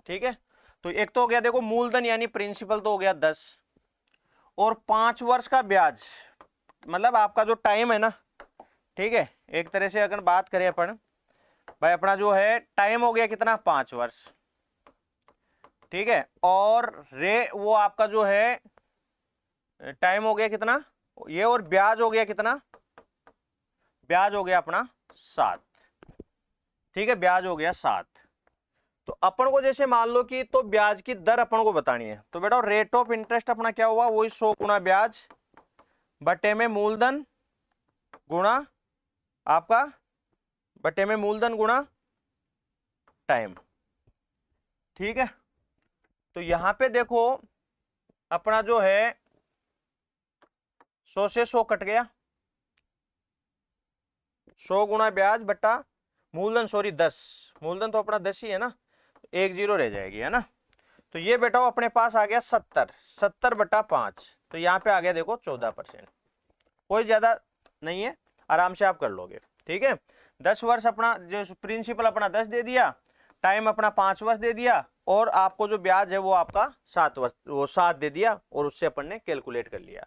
ठीक है, तो एक तो हो गया देखो मूलधन यानी प्रिंसिपल तो हो गया 10, और 5 वर्ष का ब्याज मतलब आपका जो टाइम है ना, ठीक है, एक तरह से अगर बात करें अपन भाई, अपना जो है टाइम हो गया कितना 5 वर्ष। ठीक है, और वो आपका जो है टाइम हो गया कितना ये, और ब्याज हो गया कितना, ब्याज हो गया अपना 7। ठीक है, ब्याज हो गया 7। तो अपन को जैसे मान लो कि तो ब्याज की दर अपन को बतानी है, तो बेटा रेट ऑफ इंटरेस्ट अपना क्या हुआ, वही 100 गुना ब्याज बटे में मूलधन गुणा आपका, बटे में मूलधन गुणा टाइम। ठीक है, तो यहां पे देखो अपना जो है 100 से 100 कट गया, 100 गुना ब्याज बट्टा मूलधन, सॉरी 10, मूलधन तो अपना 10 ही है ना, 1 0 रह जाएगी है ना। तो ये बेटा अपने पास आ गया 70, 70/5, तो यहाँ पे आ गया देखो 14%। कोई ज्यादा नहीं है, आराम से आप कर लोगे। ठीक है, 10 वर्ष अपना जो प्रिंसिपल अपना 10 दे दिया, टाइम अपना 5 वर्ष दे दिया, और आपको जो ब्याज है वो आपका 7 वर्ष वो 7 दे दिया, और उससे अपन ने कैलकुलेट कर लिया।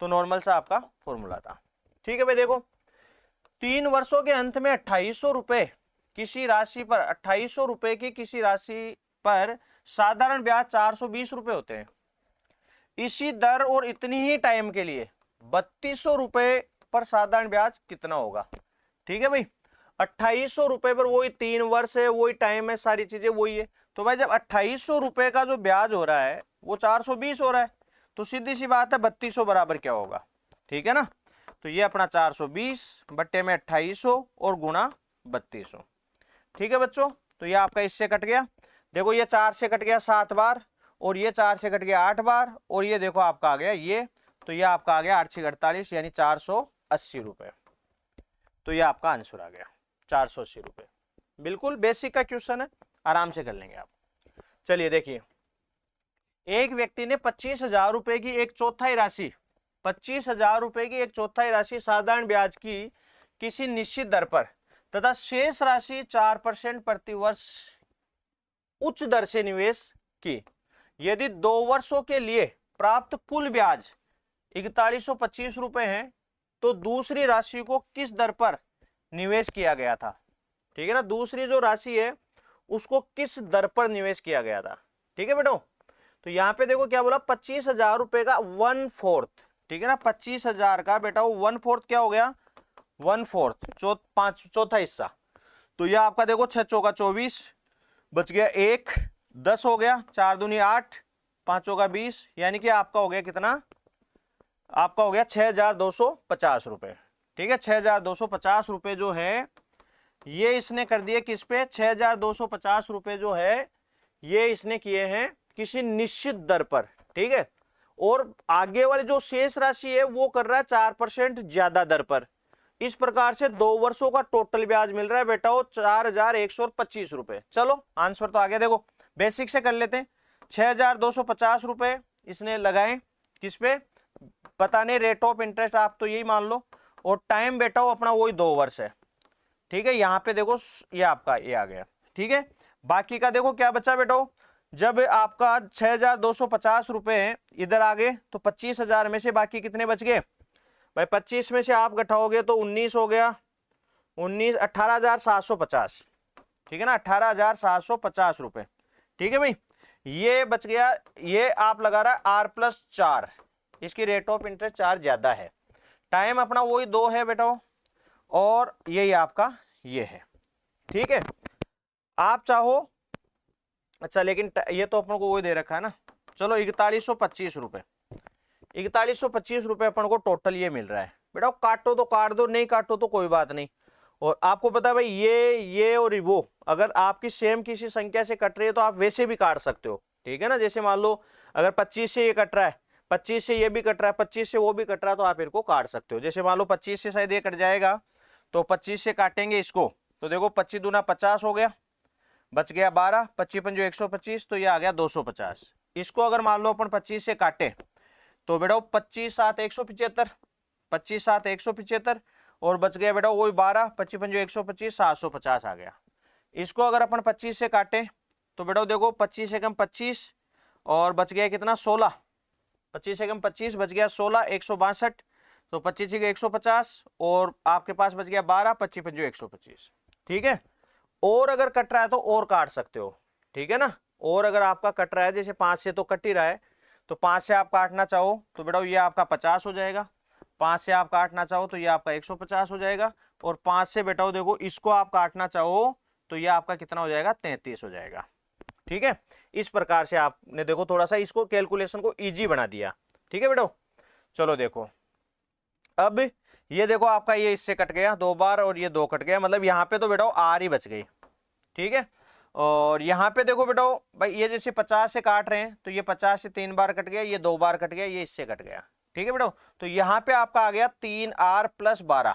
तो नॉर्मल सा आपका फॉर्मूला था। ठीक है भाई, देखो 3 वर्षों के अंत में 2800 रुपए किसी राशि पर, 2800 रुपए की किसी राशि पर साधारण ब्याज 420 रुपए होते हैं। इसी दर और इतनी ही टाइम के लिए 3200 रुपए पर साधारण ब्याज कितना होगा। ठीक है भाई, 2800 रुपए पर वही 3 वर्ष है, वही टाइम है, सारी चीजें वही है। तो भाई जब 2800 रुपए का जो ब्याज हो रहा है वो 420 हो रहा है, तो सीधी सी बात है 3200 बराबर क्या होगा। ठीक है ना, तो ये अपना 420 बट्टे में 2800 और गुणा 3200। ठीक है बच्चों, तो ये आपका इससे कट गया, देखो ये 4 से कट गया 7 बार, और ये 4 से कट गया 8 बार, और ये देखो आपका आ गया ये, तो ये आपका आ गया 8 6 48 यानी 480 रुपए। तो ये आपका आंसर आ गया 480 रुपए। बिल्कुल बेसिक का क्वेश्चन है, आराम से कर लेंगे आप। चलिए देखिए, एक व्यक्ति ने 25,000 रुपए की एक चौथाई राशि, 25,000 रुपए की एक चौथाई राशि साधारण ब्याज की किसी निश्चित दर पर तथा शेष राशि 4% प्रति वर्ष उच्च दर से निवेश की। यदि 2 वर्षों के लिए प्राप्त कुल ब्याज 4125 रुपए है तो दूसरी राशि को किस दर पर निवेश किया गया था। ठीक है ना, दूसरी जो राशि है उसको किस दर पर निवेश किया गया था। ठीक है बेटो, तो यहाँ पे देखो क्या बोला, 25,000 रुपए का 1/4। ठीक है ना, 25,000 का बेटा 1/4 क्या हो गया, 1/4 चौथा हिस्सा। तो यह आपका देखो 6 चौका 24, बच गया 1, 10 हो गया, 4 दूनी 8, 5 चौका 20, यानी कि आपका हो गया कितना, आपका हो गया 6,250 रुपए। ठीक है, 6,250 रुपए जो है ये इसने कर दिए किस पे, 6,250 रुपए जो है ये इसने किए हैं किसी निश्चित दर पर। ठीक है, और आगे वाली जो शेष राशि है वो कर रहा है 4% ज्यादा दर पर। इस प्रकार से 2 वर्षों का टोटल ब्याज मिल रहा है बेटा 4,125 रुपए। चलो आंसर तो आ गया, देखो बेसिक से कर लेते हैं। 6,250 रुपए इसने लगाए किस पे, पता नहीं, रेट ऑफ इंटरेस्ट आप तो यही मान लो, और टाइम बेटा अपना वही 2 वर्ष है। ठीक है, यहाँ पे देखो ये आपका ये आ गया। ठीक है, बाकी का देखो क्या बचा बेटा, जब आपका 6,250 रुपए है इधर आ गए तो 25,000 में से बाकी कितने बच गए भाई, 25 में से आप घटाओगे तो 19 हो गया, 19 18,750। ठीक है ना, 18,750 रुपए। ठीक है भाई, ये बच गया, ये आप लगा रहा है R+4, इसकी रेट ऑफ इंटरेस्ट 4 ज्यादा है, टाइम अपना वही 2 है बेटा, और यही आपका ये है। ठीक है, आप चाहो, अच्छा लेकिन ये तो अपन को वही दे रखा है ना, चलो 4125 रुपए, 4125 रुपए अपन को टोटल ये मिल रहा है बेटा। काटो तो काट दो, नहीं काटो तो कोई बात नहीं। और आपको पता है भाई ये और वो अगर आपकी सेम किसी संख्या से कट रही है तो आप वैसे भी काट सकते हो। ठीक है ना, जैसे मान लो अगर 25 से ये कट रहा है, 25 से ये भी कट रहा है, 25 से वो भी कट रहा है, तो आप इनको काट सकते हो। जैसे मान लो 25 से शायद ये कट जाएगा तो 25 से काटेंगे इसको, तो देखो 25 दूना 50 हो गया, बच गया 12, 25 पंजो 125, तो ये आ गया 250। इसको अगर मान लो अपन 25 से काटे तो बेटा 25 7 175, 25 7 175, और बच गया बेटा वही 12, 25 पंजो 125, 750 आ गया। इसको अगर अपन 25 से काटे तो बेटा देखो 25 से कम 25, और बच गया कितना 16, 25 से कम 25 बच गया 16, 162, तो 25 के 150, और आपके पास बच गया 12, 25 पंजो 125। ठीक है, और अगर कट रहा है तो और काट सकते हो। ठीक है ना, और अगर आपका कट रहा है, जैसे 5 से तो कट ही रहा है, तो 5 से आप काटना चाहो तो बेटा ये आपका 50 हो जाएगा, 5 से आप काटना चाहो तो ये आपका 150 हो जाएगा, और 5 से बेटा देखो इसको आप काटना चाहो तो ये आपका कितना हो जाएगा, 33 हो जाएगा। ठीक है, इस प्रकार से आपने देखो थोड़ा सा इसको कैलकुलेशन को इजी बना दिया। ठीक है बेटा, चलो देखो अब ये देखो आपका ये इससे कट गया 2 बार, और ये 2 कट गया, मतलब यहाँ पे तो बेटा R ही बच गई। ठीक है, और यहाँ पे देखो बेटा भाई ये जैसे 50 से काट रहे हैं तो ये 50 से 3 बार कट गया, ये 2 बार कट गया, ये इससे कट गया। ठीक है बेटा, तो यहाँ पे आपका आ गया 3R+12।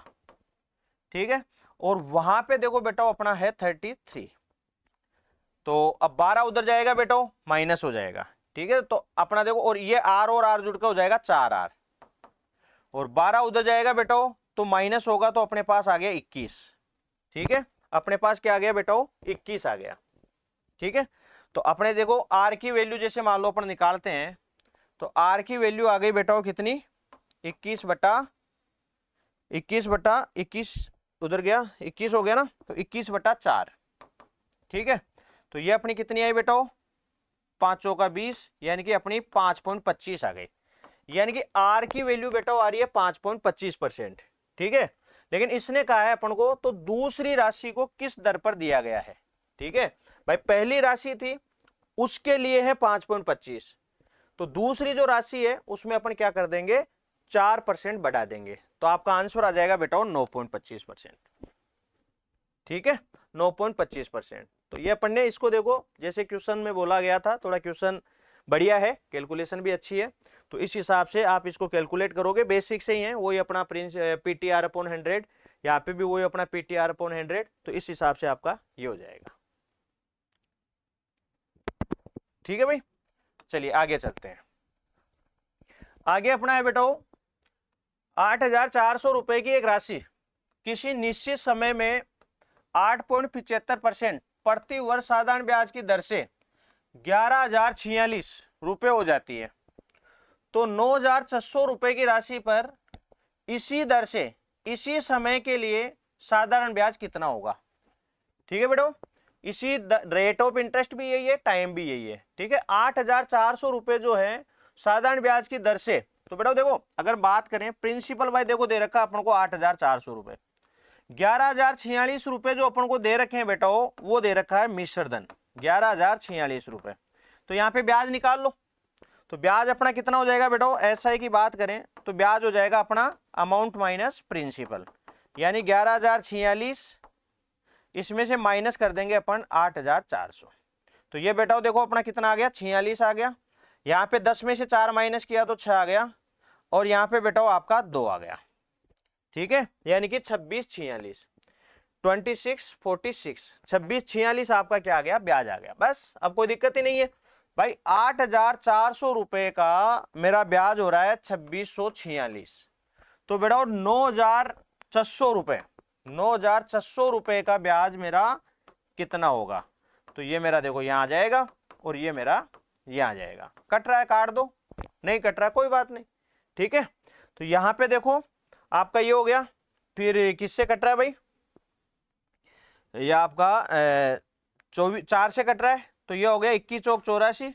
ठीक है, और वहां पे देखो बेटा अपना है 33, तो अब 12 उधर जाएगा बेटा माइनस हो जाएगा। ठीक है, तो अपना देखो, और ये R और R जुड़ के हो जाएगा 4R, और 12 उधर जाएगा बेटा तो माइनस होगा, तो अपने पास आ गया 21। ठीक है, अपने पास क्या आ गया बेटा 21 आ गया। ठीक है, तो अपने देखो R की वैल्यू जैसे मान लो अपन निकालते हैं, तो R की वैल्यू आ गई बेटा कितनी, 21/21 उधर गया 21 हो गया ना, तो 21/4। ठीक है, तो ये अपनी कितनी आई बेटा 5 चौका 20, यानी कि अपनी 5.25 आ गई, यानी कि R की वैल्यू बेटा आ रही है 5.25%। ठीक है, लेकिन इसने कहा है अपन को तो दूसरी राशि को किस दर पर दिया गया है। ठीक है भाई, पहली राशि थी उसके लिए है 5.25, तो दूसरी जो राशि है उसमें अपन क्या कर देंगे 4% बढ़ा देंगे, तो आपका आंसर आ जाएगा बेटा 9.25%। ठीक है, 9.25%। तो ये अपन ने इसको देखो जैसे क्वेश्चन में बोला गया था, थोड़ा क्वेश्चन बढ़िया है, कैलकुलेशन भी अच्छी है, तो इस हिसाब से आप इसको कैलकुलेट करोगे, बेसिक से ही है, वही अपना PTR/100, यहाँ पे भी वही अपना PTR/100, तो इस हिसाब से आपका ये हो जाएगा। ठीक है भाई, चलिए आगे चलते हैं। आगे अपना है बेटा 8,400 रुपए की एक राशि किसी निश्चित समय में 8.75% प्रति वर्ष साधारण ब्याज की दर से 11,046 रुपए हो जाती है। तो 9,600 रुपए की राशि पर इसी दर से इसी समय के लिए साधारण ब्याज कितना होगा। ठीक है बेटो, इसी रेट ऑफ इंटरेस्ट भी यही है, टाइम भी यही है। ठीक है, 8,400 रुपए जो है साधारण ब्याज की दर से। तो बेटा देखो, अगर बात करें प्रिंसिपल भाई, देखो दे रखा अपन को 8,400 रुपए, 11,046 रुपए जो अपन को दे रखे हैं बेटा वो दे रखा है मिश्र धन 11,046 रुपए। तो यहाँ पे ब्याज निकाल लो। तो ब्याज अपना कितना हो जाएगा बेटा, एसआई की बात करें तो ब्याज हो जाएगा अपना अमाउंट माइनस प्रिंसिपल, यानी 11,046, इसमें से माइनस कर देंगे अपन 8,400। तो ये बेटा देखो अपना कितना आ गया, 46 आ गया। यहाँ पे 10 में से 4 माइनस किया तो 6 आ गया, और यहाँ पे बेटा आपका 2 आ गया। ठीक है, यानी कि 2646, 2646, 2646 आपका क्या आ गया, ब्याज आ गया। बस अब कोई दिक्कत ही नहीं है भाई। 8,400 रुपए का मेरा ब्याज हो रहा है 2646। तो बेटा 9,600 रुपए, 9,600 रुपए का ब्याज मेरा कितना होगा। तो ये मेरा देखो यहाँ आ जाएगा, और ये मेरा यहाँ आ जाएगा। कट रहा है काट दो, नहीं कट रहा कोई बात नहीं। ठीक है, तो यहाँ पे देखो आपका ये हो गया। फिर किससे कट रहा है भाई, ये आपका 4 से कट रहा है, तो ये हो गया 21 चौक 84,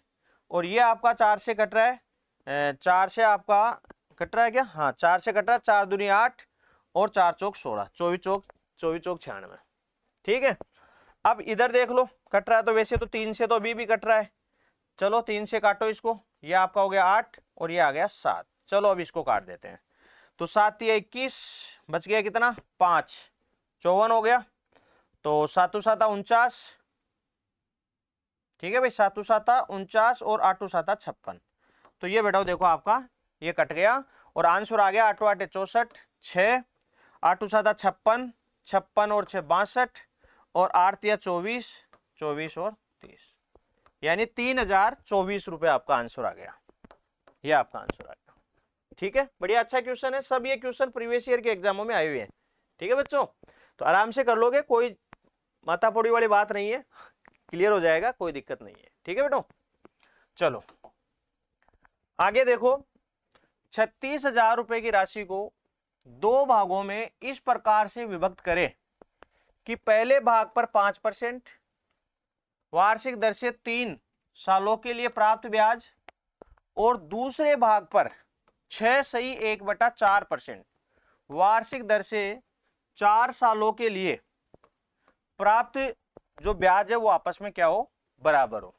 और ये आपका 4 से कट रहा है, 4 से आपका कट रहा है क्या, हाँ 4 से कट रहा है, 4 दूनी 8 और 4 चौक 16, 24 चौक 96। ठीक है, अब इधर देख लो कट रहा है, तो वैसे तो 3 से तो अभी भी कट रहा है। चलो 3 से काटो इसको, ये आपका हो गया 8 और ये आ गया 7। चलो अब इसको काट देते हैं। तो 7 या 21, बच गया कितना 5, 54 हो गया। तो 7 7 49, ठीक है भाई, 7 7 49 और 8 7 56। तो ये बेटा देखो आपका ये कट गया, और आंसर आ गया 8 8 64, 6 8 7 56, 56 और 6 62, और 8 या 24, 24 और 30, यानी 3,024 रुपए आपका आंसर आ गया। ये आपका आंसर आ गया। ठीक है, बढ़िया अच्छा क्वेश्चन है। सब ये क्वेश्चन प्रीवियस ईयर के एग्जामों में आए हुए हैं। ठीक है बच्चों, तो आराम से कर लोगे, कोई माथापोड़ी वाली बात नहीं है, क्लियर हो जाएगा, कोई दिक्कत नहीं है। ठीक है बेटो, चलो आगे देखो। 36,000 रुपए की राशि को 2 भागों में इस प्रकार से विभक्त करें कि पहले भाग पर 5% वार्षिक दर से 3 सालों के लिए प्राप्त ब्याज, और दूसरे भाग पर 6/1/4% वार्षिक दर से 4 सालों के लिए प्राप्त जो ब्याज है वो आपस में क्या हो, बराबर हो।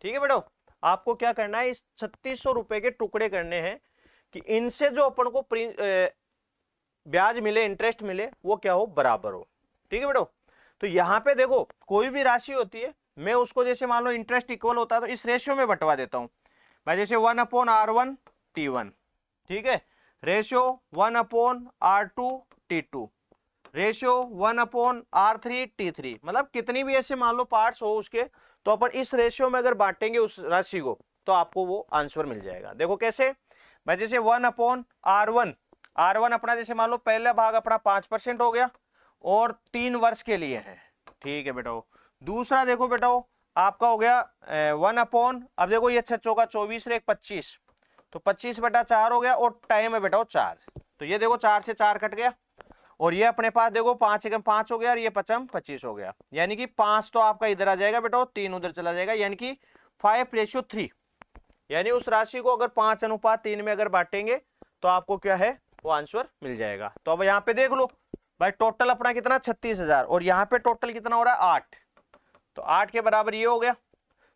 ठीक है बेटो, आपको क्या करना है, इस 3600 रुपए के टुकड़े करने हैं कि इनसे जो अपन को ब्याज मिले, इंटरेस्ट मिले, वो क्या हो, बराबर हो। ठीक है बेटो, तो यहां पे देखो कोई भी राशि होती है, मैं उसको जैसे मान लो इंटरेस्ट इक्वल होता है तो इस रेशियो में बंटवा देता हूं भाई, जैसे 1/R1 T1, ठीक है, ratio 1/R2 T2, ratio 1/R3 T3, मतलब कितनी भी ऐसे मान लो पार्ट्स हो उसके, तो अपन इस रेशियो में अगर बांटेंगे उस राशि को तो आपको वो आंसर मिल जाएगा। देखो कैसे भाई, जैसे 1/R1, R1 अपना जैसे मान लो पहला भाग अपना 5% हो गया और 3 वर्ष के लिए है। ठीक है बेटा, दूसरा देखो बेटा आपका हो गया 1/, अब देखो ये 6 चौका 24 रे 25, तो 25/4 हो गया, और टाइम है बेटा 4, तो ये देखो 4 से 4 कट गया, और ये अपने पास देखो 5 एकम 5 हो गया, और ये 5 25 हो गया, यानी कि 5 तो आपका इधर आ जाएगा बेटा, 3 उधर चला जाएगा, यानी कि 5:3, यानी उस राशि को अगर 5:3 में अगर बांटेंगे तो आपको क्या है, वो आंसर मिल जाएगा। तो अब यहाँ पे देख लो भाई, टोटल अपना कितना 36,000, और यहाँ पे टोटल कितना हो रहा है 8, तो 8 के बराबर ये हो गया,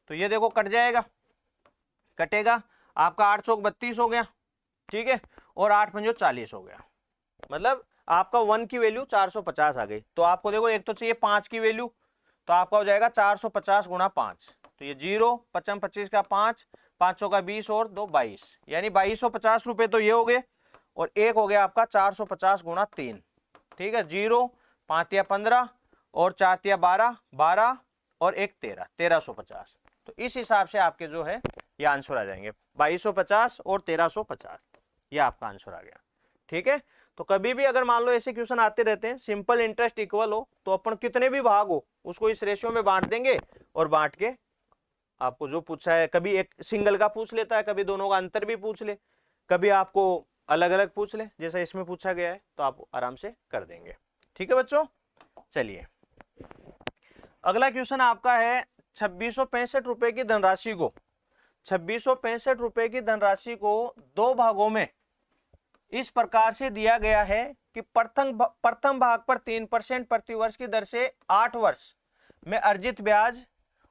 तो ये देखो कट जाएगा, कटेगा आपका 8 चौक 32 हो गया, ठीक है, और 8 पंजो 40 हो गया, मतलब आपका 1 की वैल्यू 450 आ गई। तो आपको देखो एक तो चाहिए 5 की वैल्यू, तो आपका हो जाएगा 450 गुणा 5, तो ये 0 55 25 का 5, 5 का 20 और 2 22, यानी 2250 रुपए तो ये हो गए, और एक हो गया आपका 450 गुणा 3, ठीक है, 0 5 या 15 और 4 या 12 12 और 1 13, 1350, तो इस हिसाब से आपके जो है ये आंसर आ जाएंगे 2250 और 1350, ये आपका आंसर आ गया। ठीक है, तो कभी भी अगर मान लो ऐसे क्वेश्चन आते रहते हैं, सिंपल इंटरेस्ट इक्वल हो तो अपन कितने भी भाग हो उसको इस रेशियो में बांट देंगे और बांट के आपको जो पूछा है, कभी एक सिंगल का पूछ लेता है, कभी दोनों का अंतर भी पूछ ले, कभी आपको अलग अलग पूछ ले, जैसा इसमें पूछा गया है, तो आप आराम से कर देंगे। ठीक है बच्चों, चलिए अगला क्वेश्चन आपका है 2665 रुपए की धनराशि को 2665 रुपए की धनराशि को दो भागों में इस प्रकार से दिया गया है कि प्रथम भाग पर 3% प्रतिवर्ष की दर से 8 वर्ष में अर्जित ब्याज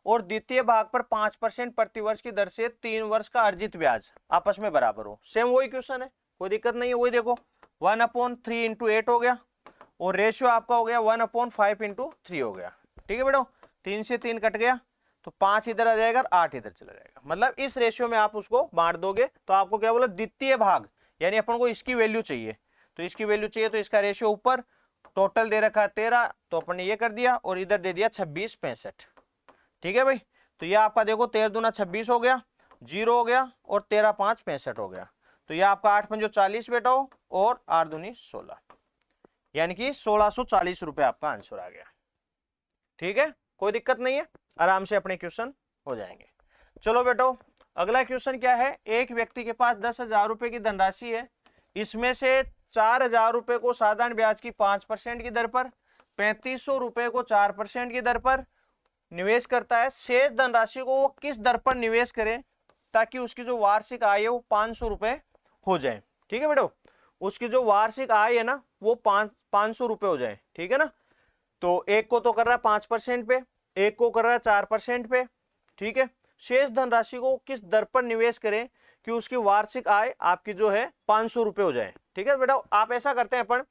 और द्वितीय भाग पर 5% प्रतिवर्ष की दर से 3 वर्ष का अर्जित ब्याज आपस में बराबर हो। सेम वही क्वेश्चन है, कोई दिक्कत नहीं है। वही देखो 1/3 इंटू 8 हो गया और रेशियो आपका हो गया 1/5 इंटू 3 हो गया। ठीक है बेटा, 3 से 3 कट गया तो 5 इधर आ जाएगा, 8 इधर चला जाएगा। मतलब इस रेशियो में आप उसको बांट दोगे तो आपको क्या बोला, द्वितीय भाग, यानी अपन को इसकी वैल्यू चाहिए, तो इसकी वैल्यू चाहिए तो इसका रेशियो ऊपर, टोटल दे रखा है 13, तो अपन ने ये कर दिया और इधर दे दिया 2665। ठीक है भाई, तो ये आपका देखो 13 दूना 26 हो गया, 0 हो गया और 13 5 65 हो गया। तो ये आपका 8 पंजो 40 बेटा हो और 8 दूनी 16, यानी कि 1640 रुपए आपका आंसर आ गया। ठीक है, कोई दिक्कत नहीं है, आराम से अपने क्वेश्चन हो जाएंगे। चलो बेटो अगला क्वेश्चन क्या है, एक व्यक्ति के पास 10,000 रुपए की धनराशि है, इसमें से 4,000 रुपए को साधारण ब्याज की 5% की दर पर, 3500 रुपए को 4% की दर पर निवेश करता है। शेष धनराशि को वो किस दर पर निवेश करे ताकि उसकी जो वार्षिक आय है वो 500 रुपए हो जाए। ठीक है बेटो, उसकी जो वार्षिक आय है ना वो 500 रुपए हो जाए। ठीक है ना, तो एक को तो कर रहा है 5% पे, एक को कर रहा है 4% पे। ठीक है, शेष धनराशि को किस दर पर निवेश करें कि उसकी वार्षिक आय आपकी जो है 500 रुपए हो जाए। ठीक है बेटा, आप ऐसा करते हैं अपन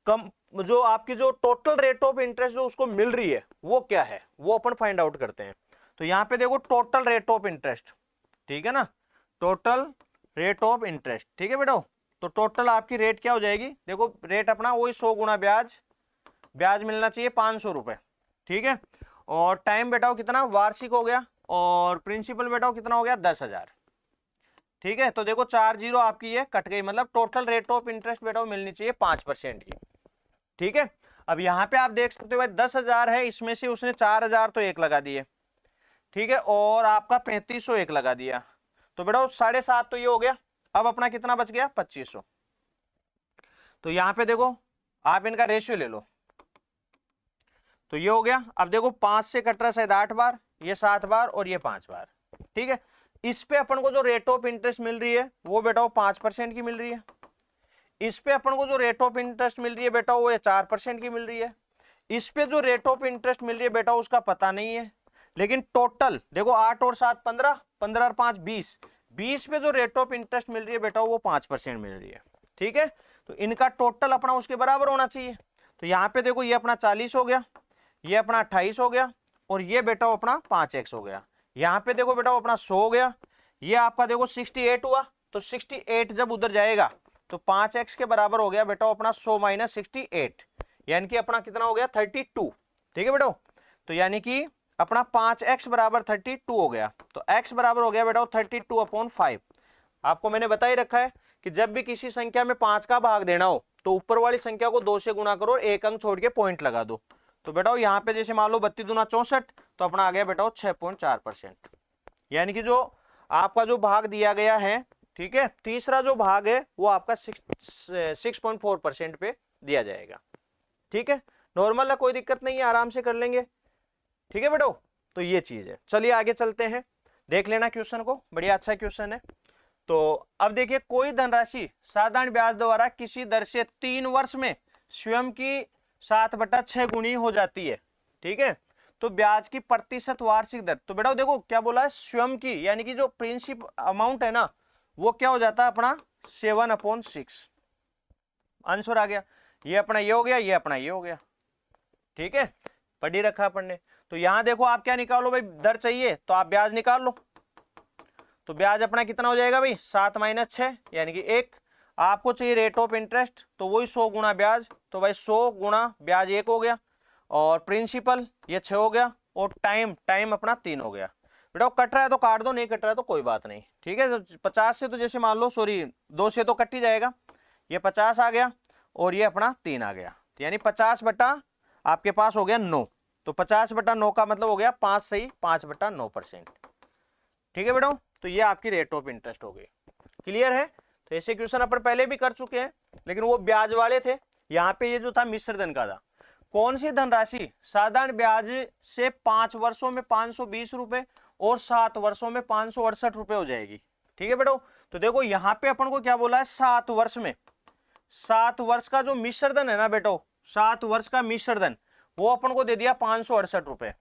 कम, जो आपकी जो टोटल रेट ऑफ इंटरेस्ट जो उसको मिल रही है वो क्या है वो अपन फाइंड आउट करते हैं। तो यहाँ पे देखो टोटल रेट ऑफ इंटरेस्ट, ठीक है ना, टोटल रेट ऑफ इंटरेस्ट। ठीक है बेटा, तो टोटल आपकी रेट क्या हो जाएगी, देखो रेट अपना वही 100 गुना ब्याज, ब्याज मिलना चाहिए 500 रुपए। ठीक है, और टाइम बेटाओ कितना, वार्षिक हो गया, और प्रिंसिपल बेटाओ कितना हो गया 10,000। ठीक है, तो देखो 4 जीरो आपकी ये कट गई, मतलब टोटल रेट ऑफ इंटरेस्ट बेटाओ मिलनी चाहिए 5% की। ठीक है, अब यहाँ पे आप देख सकते हो भाई 10,000 है, इसमें से उसने 4,000 तो एक लगा दिए। ठीक है, और आपका 3500 एक लगा दिया, तो बेटा 7.5 तो ये हो गया। अब अपना कितना बच गया 2500। तो यहाँ पे देखो आप इनका रेशियो ले लो, तो ये हो गया। अब देखो 5 से कट रहा है शायद 8 बार, ये 7 बार और ये 5 बार। ठीक है, इस पे अपन को जो रेट ऑफ इंटरेस्ट मिल रही है वो बेटा 5% की मिल रही है। इस पे अपन को जो रेट ऑफ इंटरेस्ट मिल रही है बेटा वो 4% की मिल रही है। इस पे जो रेट ऑफ इंटरेस्ट मिल रही है बेटा उसका पता नहीं है, लेकिन टोटल देखो 8 और 7 15, 15 और 5 20, 20 पे जो रेट ऑफ इंटरेस्ट मिल रही है बेटा वो 5% मिल रही है। ठीक है, तो इनका टोटल अपना उसके बराबर होना चाहिए। तो यहाँ पे देखो ये अपना 40 हो गया, ये अपना 28 हो गया, और ये बेटा अपना 5x हो गया। यहाँ पे देखो बेटा अपना 100 हो गया, ये आपका देखो 68 हुआ, तो 68 जब उधर जाएगा तो 5x के बराबर हो गया बेटा अपना 100 माइनस 68, यानी कि अपना कितना हो गया 32। ठीक है बेटा, तो यानी कि अपना 5x बराबर 32 हो गया, तो x बराबर हो गया बेटा 32/5। आपको मैंने बता ही रखा है कि जब भी किसी संख्या में 5 का भाग देना हो तो ऊपर वाली संख्या को 2 से गुणा करो, एक अंक छोड़ के पॉइंट लगा दो। तो बेटा यहाँ पे जैसे मान लो 32 दूना 64, तो अपना आ गया बेटा 6.4%, यानी कि जो आपका जो भाग दिया गया है, ठीक है, तीसरा जो भाग है वो आपका 6.4% पे दिया जाएगा। ठीक है, नॉर्मल है, कोई दिक्कत नहीं है, आराम से कर लेंगे। ठीक है बेटो, तो ये चीज है। चलिए आगे चलते हैं, देख लेना क्वेश्चन को, बढ़िया अच्छा क्वेश्चन है। तो अब देखिए, कोई धनराशि साधारण ब्याज द्वारा किसी दर से 3 वर्ष में स्वयं की 7/6 गुनी हो जाती है। ठीक है, तो ब्याज की प्रतिशत वार्षिक दर, तो बेटा देखो क्या बोला है, स्वयं की, यानी कि जो प्रिंसिपल अमाउंट है ना वो क्या हो जाता है अपना 7/6। आंसर आ गया, ये अपना ये हो गया, ये अपना ये हो गया। ठीक है, पढ़ी रखा अपन ने। तो यहां देखो आप क्या निकालो भाई, दर चाहिए तो आप ब्याज निकाल लो। तो ब्याज अपना कितना हो जाएगा भाई 7 माइनस 6, यानी कि 1। आपको चाहिए रेट ऑफ इंटरेस्ट, तो वही 100 गुना ब्याज, तो भाई 100 गुना ब्याज 1 हो गया, और प्रिंसिपल ये 6 हो गया, और टाइम अपना 3 हो गया। बेटा कट रहा है तो काट दो, नहीं कट रहा है तो कोई बात नहीं, ठीक है। 50 से तो जैसे मान लो, सॉरी 2 से तो कट ही जाएगा, ये 50 आ गया और ये अपना 3 आ गया, यानी 50 बटा आपके पास हो गया 9, तो 50 बटा 9 का मतलब हो गया 5 सही 5 बटा 9%, ठीक है बेटा। तो ये आपकी रेट ऑफ इंटरेस्ट हो गई, क्लियर है। तो ऐसे क्वेश्चन अपन पहले भी कर चुके हैं, लेकिन वो ब्याज वाले थे, यहाँ पे ये जो था मिश्र धन का था। कौन सी धनराशि साधारण ब्याज से 5 वर्षों में 520 रुपए और 7 वर्षों में 568 रुपए हो जाएगी, ठीक है बेटा। तो देखो यहाँ पे अपन को क्या बोला है, 7 वर्ष में, 7 वर्ष का जो मिश्र धन है ना बेटा, 7 वर्ष का मिश्र धन वो अपन को दे दिया 568 रुपए,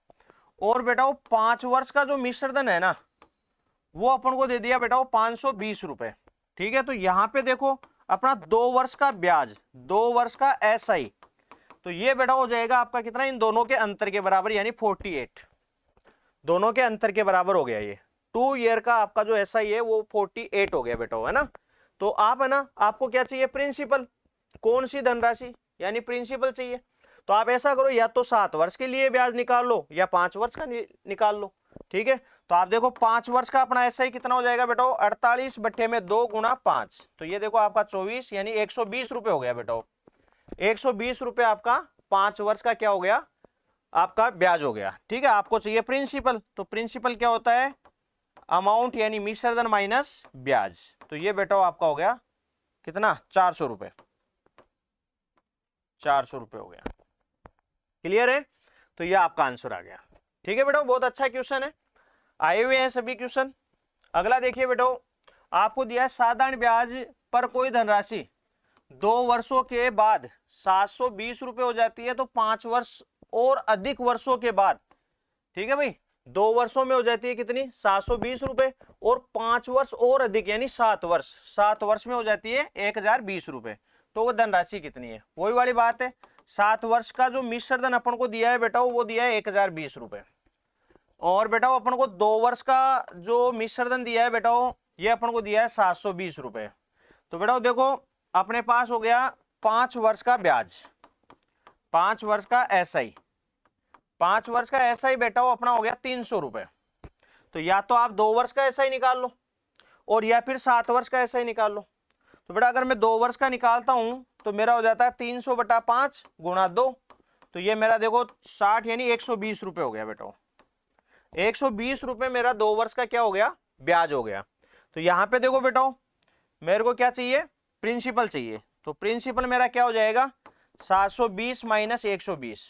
और बेटा 5 वर्ष का जो मिश्र धन है ना वो अपन को दे दिया बेटा 520 रुपए, ठीक है। तो यहाँ पे देखो अपना 2 वर्ष का ब्याज, 2 वर्ष का SI, तो ये बेटा हो जाएगा आपका कितना, इन दोनों के अंतर के बराबर, यानी 48, दोनों के अंतर के बराबर हो गया। ये 2 ईयर का आपका जो SI है वो 48 हो गया बेटा, है ना। तो आप है ना, आपको क्या चाहिए, प्रिंसिपल, कौन सी धनराशि, यानी प्रिंसिपल चाहिए। तो आप ऐसा करो, या तो 7 वर्ष के लिए ब्याज निकाल लो या 5 वर्ष का निकाल लो, ठीक है। तो आप देखो 5 वर्ष का अपना SI कितना हो जाएगा बेटा, 48 बट्टे में 2 गुणा 5, तो ये देखो आपका 24, यानी 120 रुपए हो गया बेटा, 120 रुपए आपका 5 वर्ष का क्या हो गया, आपका ब्याज हो गया, ठीक है। आपको चाहिए प्रिंसिपल, तो प्रिंसिपल क्या होता है, अमाउंट यानी मिश्र धन माइनस ब्याज, तो ये बेटा आपका हो गया कितना, 400 रुपए, 400 रुपए हो गया, क्लियर है। तो ये आपका आंसर आ गया, ठीक है बेटा। बहुत अच्छा क्वेश्चन है, आए हुए हैं सभी क्वेश्चन। अगला देखिए बेटा, आपको दिया है साधारण ब्याज पर कोई धनराशि 2 वर्षों के बाद 720 रुपए हो जाती है, तो 5 वर्ष और अधिक वर्षों के बाद, ठीक है भाई, 2 वर्षों में हो जाती है कितनी, 720 रुपए, और 5 वर्ष और अधिक यानी 7 वर्ष, 7 वर्ष में हो जाती है 1020 रुपए, तो वो धनराशि कितनी है, वही वाली बात है। 7 वर्ष का जो मिश्र धन अपन को दिया है बेटा, वो दिया है 1020 रुपए, और बेटा अपन को 2 वर्ष का जो मिश्र धन दिया है बेटा, ये अपन को दिया है 720 रुपए। तो बेटा देखो अपने पास हो गया 5 वर्ष का ब्याज, 5 वर्ष का SI, 5 वर्ष का SI बेटा वो अपना हो गया 300 रुपए। तो या तो आप 2 वर्ष का SI निकाल लो, और या फिर 7 वर्ष का SI निकाल लो। तो बेटा अगर मैं 2 वर्ष का निकालता हूं तो मेरा हो जाता है 300 बटा 5 गुणा 2, तो ये मेरा देखो 60 यानी 120 रुपए हो गया बेटा, 120 रुपए मेरा 2 वर्ष का क्या हो गया, ब्याज हो गया। तो यहाँ पे देखो बेटा मेरे को क्या चाहिए, प्रिंसिपल चाहिए, तो प्रिंसिपल मेरा क्या हो जाएगा, 720 माइनस 120,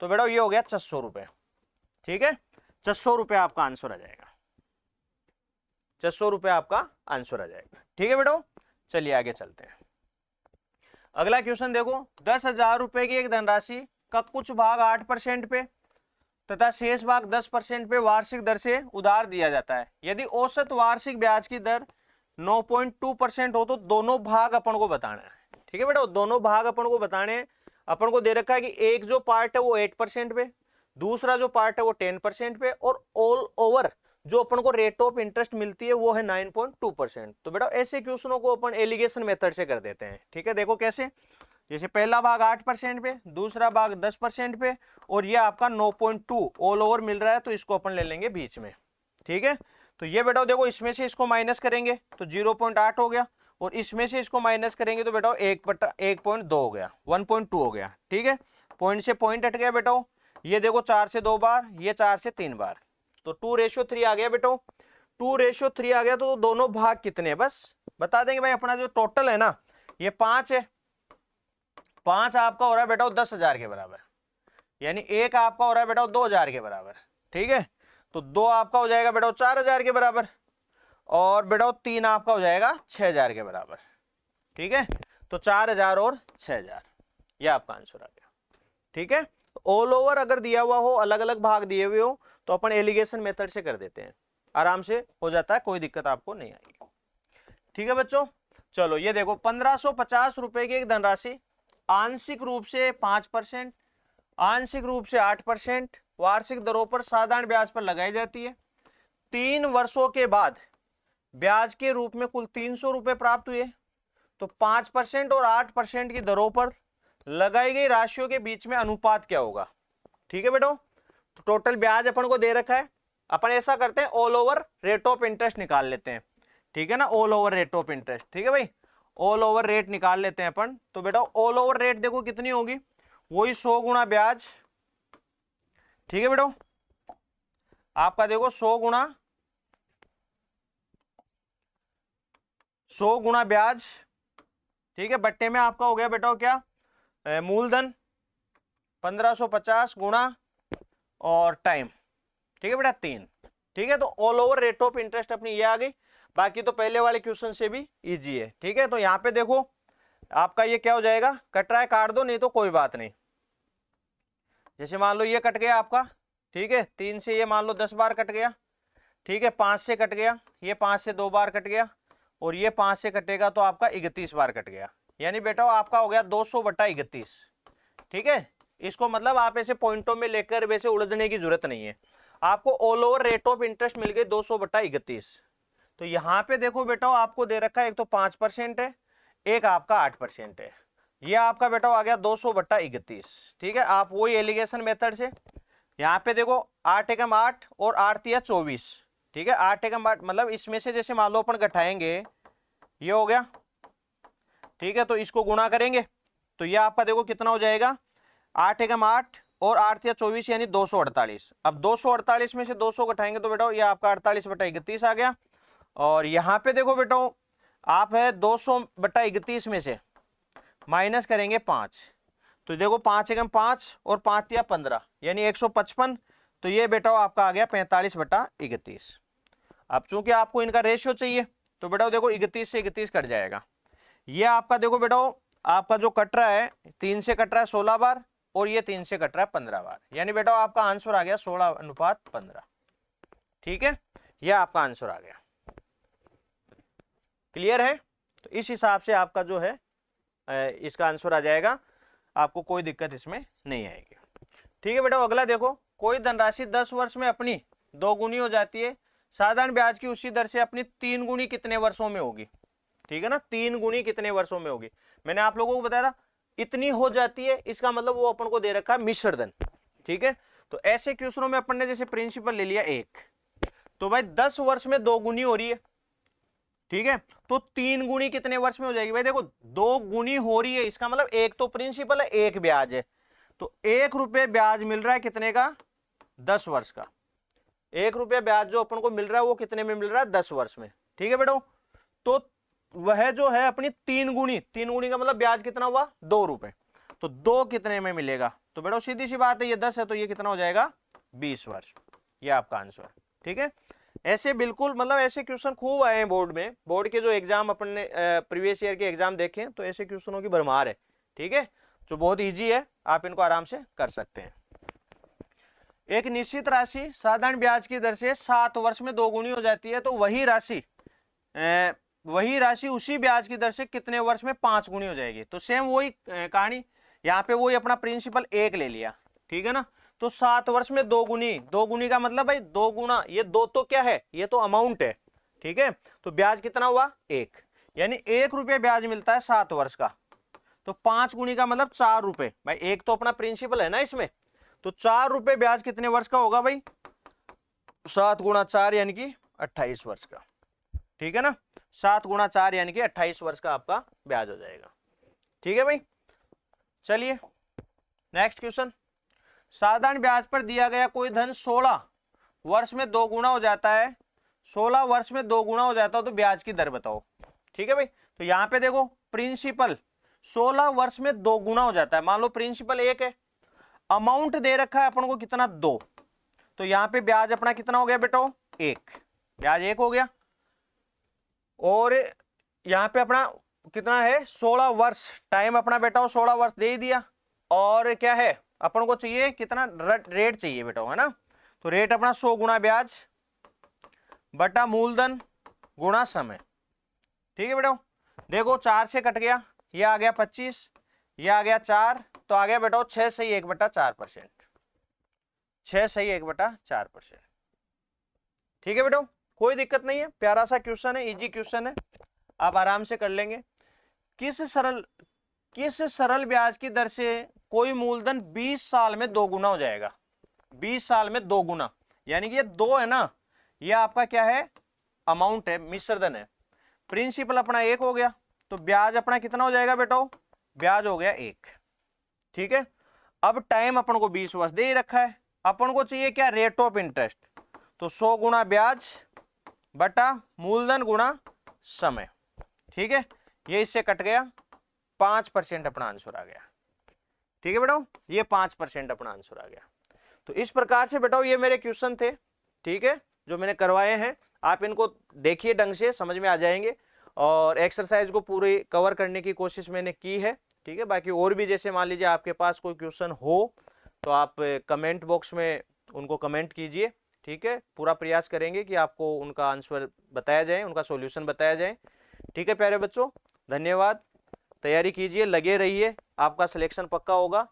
तो बेटा ये हो गया 600 रुपए, ठीक है। 600 रुपए आपका आंसर आ जाएगा, 600 रुपए आपका आंसर आ जाएगा, ठीक है बेटा। चलिए आगे चलते हैं। अगला क्वेश्चन देखो, 10,000 रुपए की एक धनराशि का कुछ भाग 8% पे तथा शेष भाग 10% पे वार्षिक दर से उधार दिया जाता है। यदि औसत वार्षिक ब्याज की दर 9.2% हो तो दोनों भाग अपन को बताना है, ठीक है बेटा। दोनों भाग अपन को बताने हैं। अपन को दे रखा है कि एक जो पार्ट है वो 8% पे, दूसरा जो पार्ट है वो 10% पे, और ऑल ओवर जो अपन को रेट ऑफ इंटरेस्ट मिलती है वो है 9.2%। तो बेटा ऐसे क्वेश्चनों को अपन एलिगेशन मेथड से कर देते हैं, ठीक है। देखो कैसे, जैसे पहला भाग 8% पे, दूसरा भाग 10% पे, और ये आपका 9.2 ऑल ओवर मिल रहा है, तो इसको अपन ले लेंगे बीच में, ठीक है। तो ये बेटा देखो इसमें से इसको माइनस करेंगे तो 0.8 हो गया, और इसमें से इसको माइनस करेंगे तो बेटा 1.2 हो गया, 1.2 हो गया, ठीक है। पॉइंट से पॉइंट हट गया बेटा, ये देखो 4 से 2 बार, ये 4 से 3 बार, तो 2:3 आ गया बेटा, 2:3 आ गया। तो दोनों भाग कितने, बस बता देंगे भाई। अपना जो टोटल है ना ये 5 है, 5 आपका हो रहा है बेटा 10,000 के बराबर, यानी एक आपका हो रहा है बेटा 2,000 के बराबर, ठीक है। तो 2 आपका हो जाएगा बेटा 4,000 के बराबर, और बेटा 3 आपका हो जाएगा 6,000 के बराबर, ठीक है। तो 4,000 और 6,000, ये आपका आंसर आ गया, ठीक है। ऑल ओवर अगर दिया हुआ हो, अलग अलग भाग दिए हुए हो, तो अपन एलिगेशन मेथड से कर देते हैं, आराम से हो जाता है, कोई दिक्कत आपको नहीं आएगी, ठीक है बच्चों। चलो ये देखो 1,550 रुपए की एक धनराशि आंशिक रूप से 5%, आंशिक रूप से 8% वार्षिक दरों पर साधारण ब्याज पर लगाई जाती है। 3 वर्षों के बाद ब्याज के रूप में कुल 300 रुपए प्राप्त हुए, तो 5% और 8% की दरों पर लगाई गई राशियों के बीच में अनुपात क्या होगा, ठीक है बेटा। तो टोटल ब्याज अपन को दे रखा है, अपन ऐसा करते हैं, all over rate of interest निकाल लेते हैं, ठीक है ना, all over rate of interest, ठीक है भाई, ऑल ओवर रेट निकाल लेते हैं अपन। तो बेटा ऑल ओवर रेट देखो कितनी होगी, वही 100 गुना ब्याज, ठीक है बेटा, आपका देखो 100 गुना ब्याज, ठीक है, बट्टे में आपका हो गया बेटा क्या, मूलधन 1550 गुना और टाइम, ठीक है बेटा 3, ठीक है। तो all over rate of interest अपनी ये आ गई। बाकी तो पहले वाले क्वेश्चन से भी इजी है, ठीक है। तो यहाँ पे देखो आपका ये क्या हो जाएगा, कट रहा है काट दो, नहीं तो कोई बात नहीं। जैसे मान लो ये कट गया आपका, ठीक है, 3 से ये मान लो 10 बार कट गया, ठीक है, 5 से कट गया, ये 5 से 2 बार कट गया, और ये 5 से कटेगा तो आपका 31 बार कट गया, यानी बेटा आपका हो गया 200/31, ठीक है। इसको मतलब आप ऐसे पॉइंटों में लेकर वैसे उलझने की जरूरत नहीं है, आपको all over rate of interest मिल गई 200/31। तो यहाँ पे देखो बेटा आपको दे रखा है, एक तो 5% है, एक आपका 8% है, ये आपका बेटा आ गया 200/31, ठीक है। आप वही एलिगेशन मेथड से यहाँ पे देखो 8 एकम 8 और 8 तिया 24, ठीक है, 8 एकम 8 मतलब इसमें से जैसे मान लो अपन घटाएंगे, ये हो गया, ठीक है, तो इसको गुणा करेंगे तो ये आपका देखो कितना हो जाएगा, 8 एकम 8 और 8 तिया 24 यानी 248। अब 248 में से 200 घटाएंगे तो बेटा ये आपका 48/31 आ गया। और यहाँ पे देखो बेटा आप है 200/31 में से माइनस करेंगे 5, तो देखो 5 एकम 5 और 5 तिया 15 यानी 155, तो ये बेटा आपका आ गया 45/31। अब चूंकि आपको इनका रेशियो चाहिए तो बेटा देखो 31 से 31 कट जाएगा, ये आपका देखो बेटा आपका जो कट रहा है 3 से कट रहा है 16 बार और ये 3 से कट रहा है 15 बार, यानी बेटा आपका आंसर आ गया 16:15, ठीक है, यह आपका आंसर आ गया। क्लियर है? तो इस हिसाब से आपका जो है इसका आंसर आ जाएगा, आपको कोई दिक्कत इसमें नहीं आएगी, ठीक है बेटा। अगला देखो, कोई धनराशि 10 वर्ष में अपनी 2 गुनी हो जाती है, साधारण ब्याज की उसी दर से अपनी 3 गुनी कितने वर्षों में होगी, ठीक है ना, 3 गुनी कितने वर्षों में होगी। मैंने आप लोगों को बताया था इतनी हो जाती है, इसका मतलब वो अपन को दे रखा है मिश्र धन, ठीक है। तो ऐसे क्वेश्चनों में अपन ने जैसे प्रिंसिपल ले लिया 1, तो भाई 10 वर्ष में 2 गुनी हो रही है, ठीक है, तो 3 गुनी कितने वर्ष में हो जाएगी, भाई देखो 2 गुनी हो रही है, इसका मतलब एक तो प्रिंसिपल है, एक ब्याज है, तो 1 रुपये ब्याज मिल रहा है कितने का, 10 वर्ष का। 1 रुपया ब्याज जो अपन को मिल रहा है वो कितने में मिल रहा है, 10 वर्ष में, ठीक है बेटा। तो वह जो है अपनी 3 गुनी का मतलब ब्याज कितना हुआ, 2 रुपए, तो 2 कितने में मिलेगा, तो बेटा सीधी सी बात है, ये 10 है तो ये कितना हो जाएगा, 20 वर्ष, ये आपका आंसर, ठीक है। ऐसे बिल्कुल मतलब ऐसे क्वेश्चन खूब आए हैं बोर्ड में, बोर्ड के जो एग्जाम अपन ने प्रीवियस ईयर के एग्जाम देखे तो ऐसे क्वेश्चनों की भरमार है, ठीक है, जो बहुत इजी है, आप इनको आराम से कर सकते हैं। एक निश्चित राशि साधारण ब्याज की दर से 7 वर्ष में 2 गुनी हो जाती है, तो वही राशि उसी ब्याज की दर से कितने वर्ष में 5 गुनी हो जाएगी। तो सेम वही कहानी, यहाँ पे वही अपना प्रिंसिपल 1 ले लिया, ठीक है ना। तो 7 वर्ष में 2 गुनी का मतलब भाई 2 गुना, ये 2 तो क्या है, ये तो अमाउंट है, ठीक है। तो ब्याज कितना हुआ 1, यानी 1 रुपया ब्याज मिलता है 7 वर्ष का, तो 5 गुनी का मतलब 4 रुपए, भाई 1 तो अपना प्रिंसिपल है ना इसमें, तो 4 रुपए ब्याज कितने वर्ष का होगा भाई, 7 गुणा 4 यानी कि 28 वर्ष का, ठीक है ना, 7 गुणा 4 यानी कि 28 वर्ष का आपका ब्याज हो जाएगा, ठीक है भाई। चलिए नेक्स्ट क्वेश्चन, साधारण ब्याज पर दिया गया कोई धन 16 वर्ष में 2 गुना हो जाता है, 16 वर्ष में 2 गुना हो जाता है, तो ब्याज की दर बताओ, ठीक है भाई। तो यहाँ पे देखो प्रिंसिपल 16 वर्ष में 2 गुना हो जाता है, मान लो प्रिंसिपल 1 है, अमाउंट दे रखा है अपन को कितना 2, तो यहाँ पे ब्याज अपना कितना हो गया बेटा 1, ब्याज 1 हो गया, और यहाँ पे अपना कितना है 16 वर्ष, टाइम अपना बेटा 16 वर्ष दे ही दिया, और क्या है अपन को चाहिए कितना रेट चाहिए बेटा, है ना। तो रेट अपना 100 गुना ब्याज बटा मूलधन गुणा समय, ठीक है बेटा। देखो 4 से कट गया, ये आ गया 25, ये आ गया 4, तो आ गया बेटा 6 सही 1/4%, 6 सही 1/4%, ठीक है बेटा, कोई दिक्कत नहीं है, प्यारा सा क्वेश्चन है, इजी क्वेश्चन है, आप आराम से कर लेंगे। किस सरल ब्याज की दर से कोई मूलधन 20 साल में 2 गुना हो जाएगा, 20 साल में 2 गुना, यानी कि ये 2 है ना, ये आपका क्या है, अमाउंट है, मिश्रधन है। प्रिंसिपल अपना 1 हो गया, तो ब्याज अपना कितना हो जाएगा बेटा, ब्याज हो गया 1। ठीक है, अब टाइम अपन को 20 वर्ष दे ही रखा है, अपन को चाहिए क्या, रेट ऑफ इंटरेस्ट। तो 100 गुना ब्याज बटा मूलधन गुणा समय। ठीक है, ये इससे कट गया, 5% अपना आंसर आ गया। ठीक है बेटा, ये 5% अपना आंसर आ गया। तो इस प्रकार से बेटा ये मेरे क्वेश्चन थे, ठीक है, जो मैंने करवाए हैं। आप इनको देखिए, ढंग से समझ में आ जाएंगे, और एक्सरसाइज को पूरी कवर करने की कोशिश मैंने की है। ठीक है, बाकी और भी जैसे मान लीजिए आपके पास कोई क्वेश्चन हो तो आप कमेंट बॉक्स में उनको कमेंट कीजिए। ठीक है, पूरा प्रयास करेंगे कि आपको उनका आंसर बताया जाए, उनका सॉल्यूशन बताया जाए। ठीक है प्यारे बच्चों, धन्यवाद। तैयारी कीजिए, लगे रहिए, आपका सिलेक्शन पक्का होगा।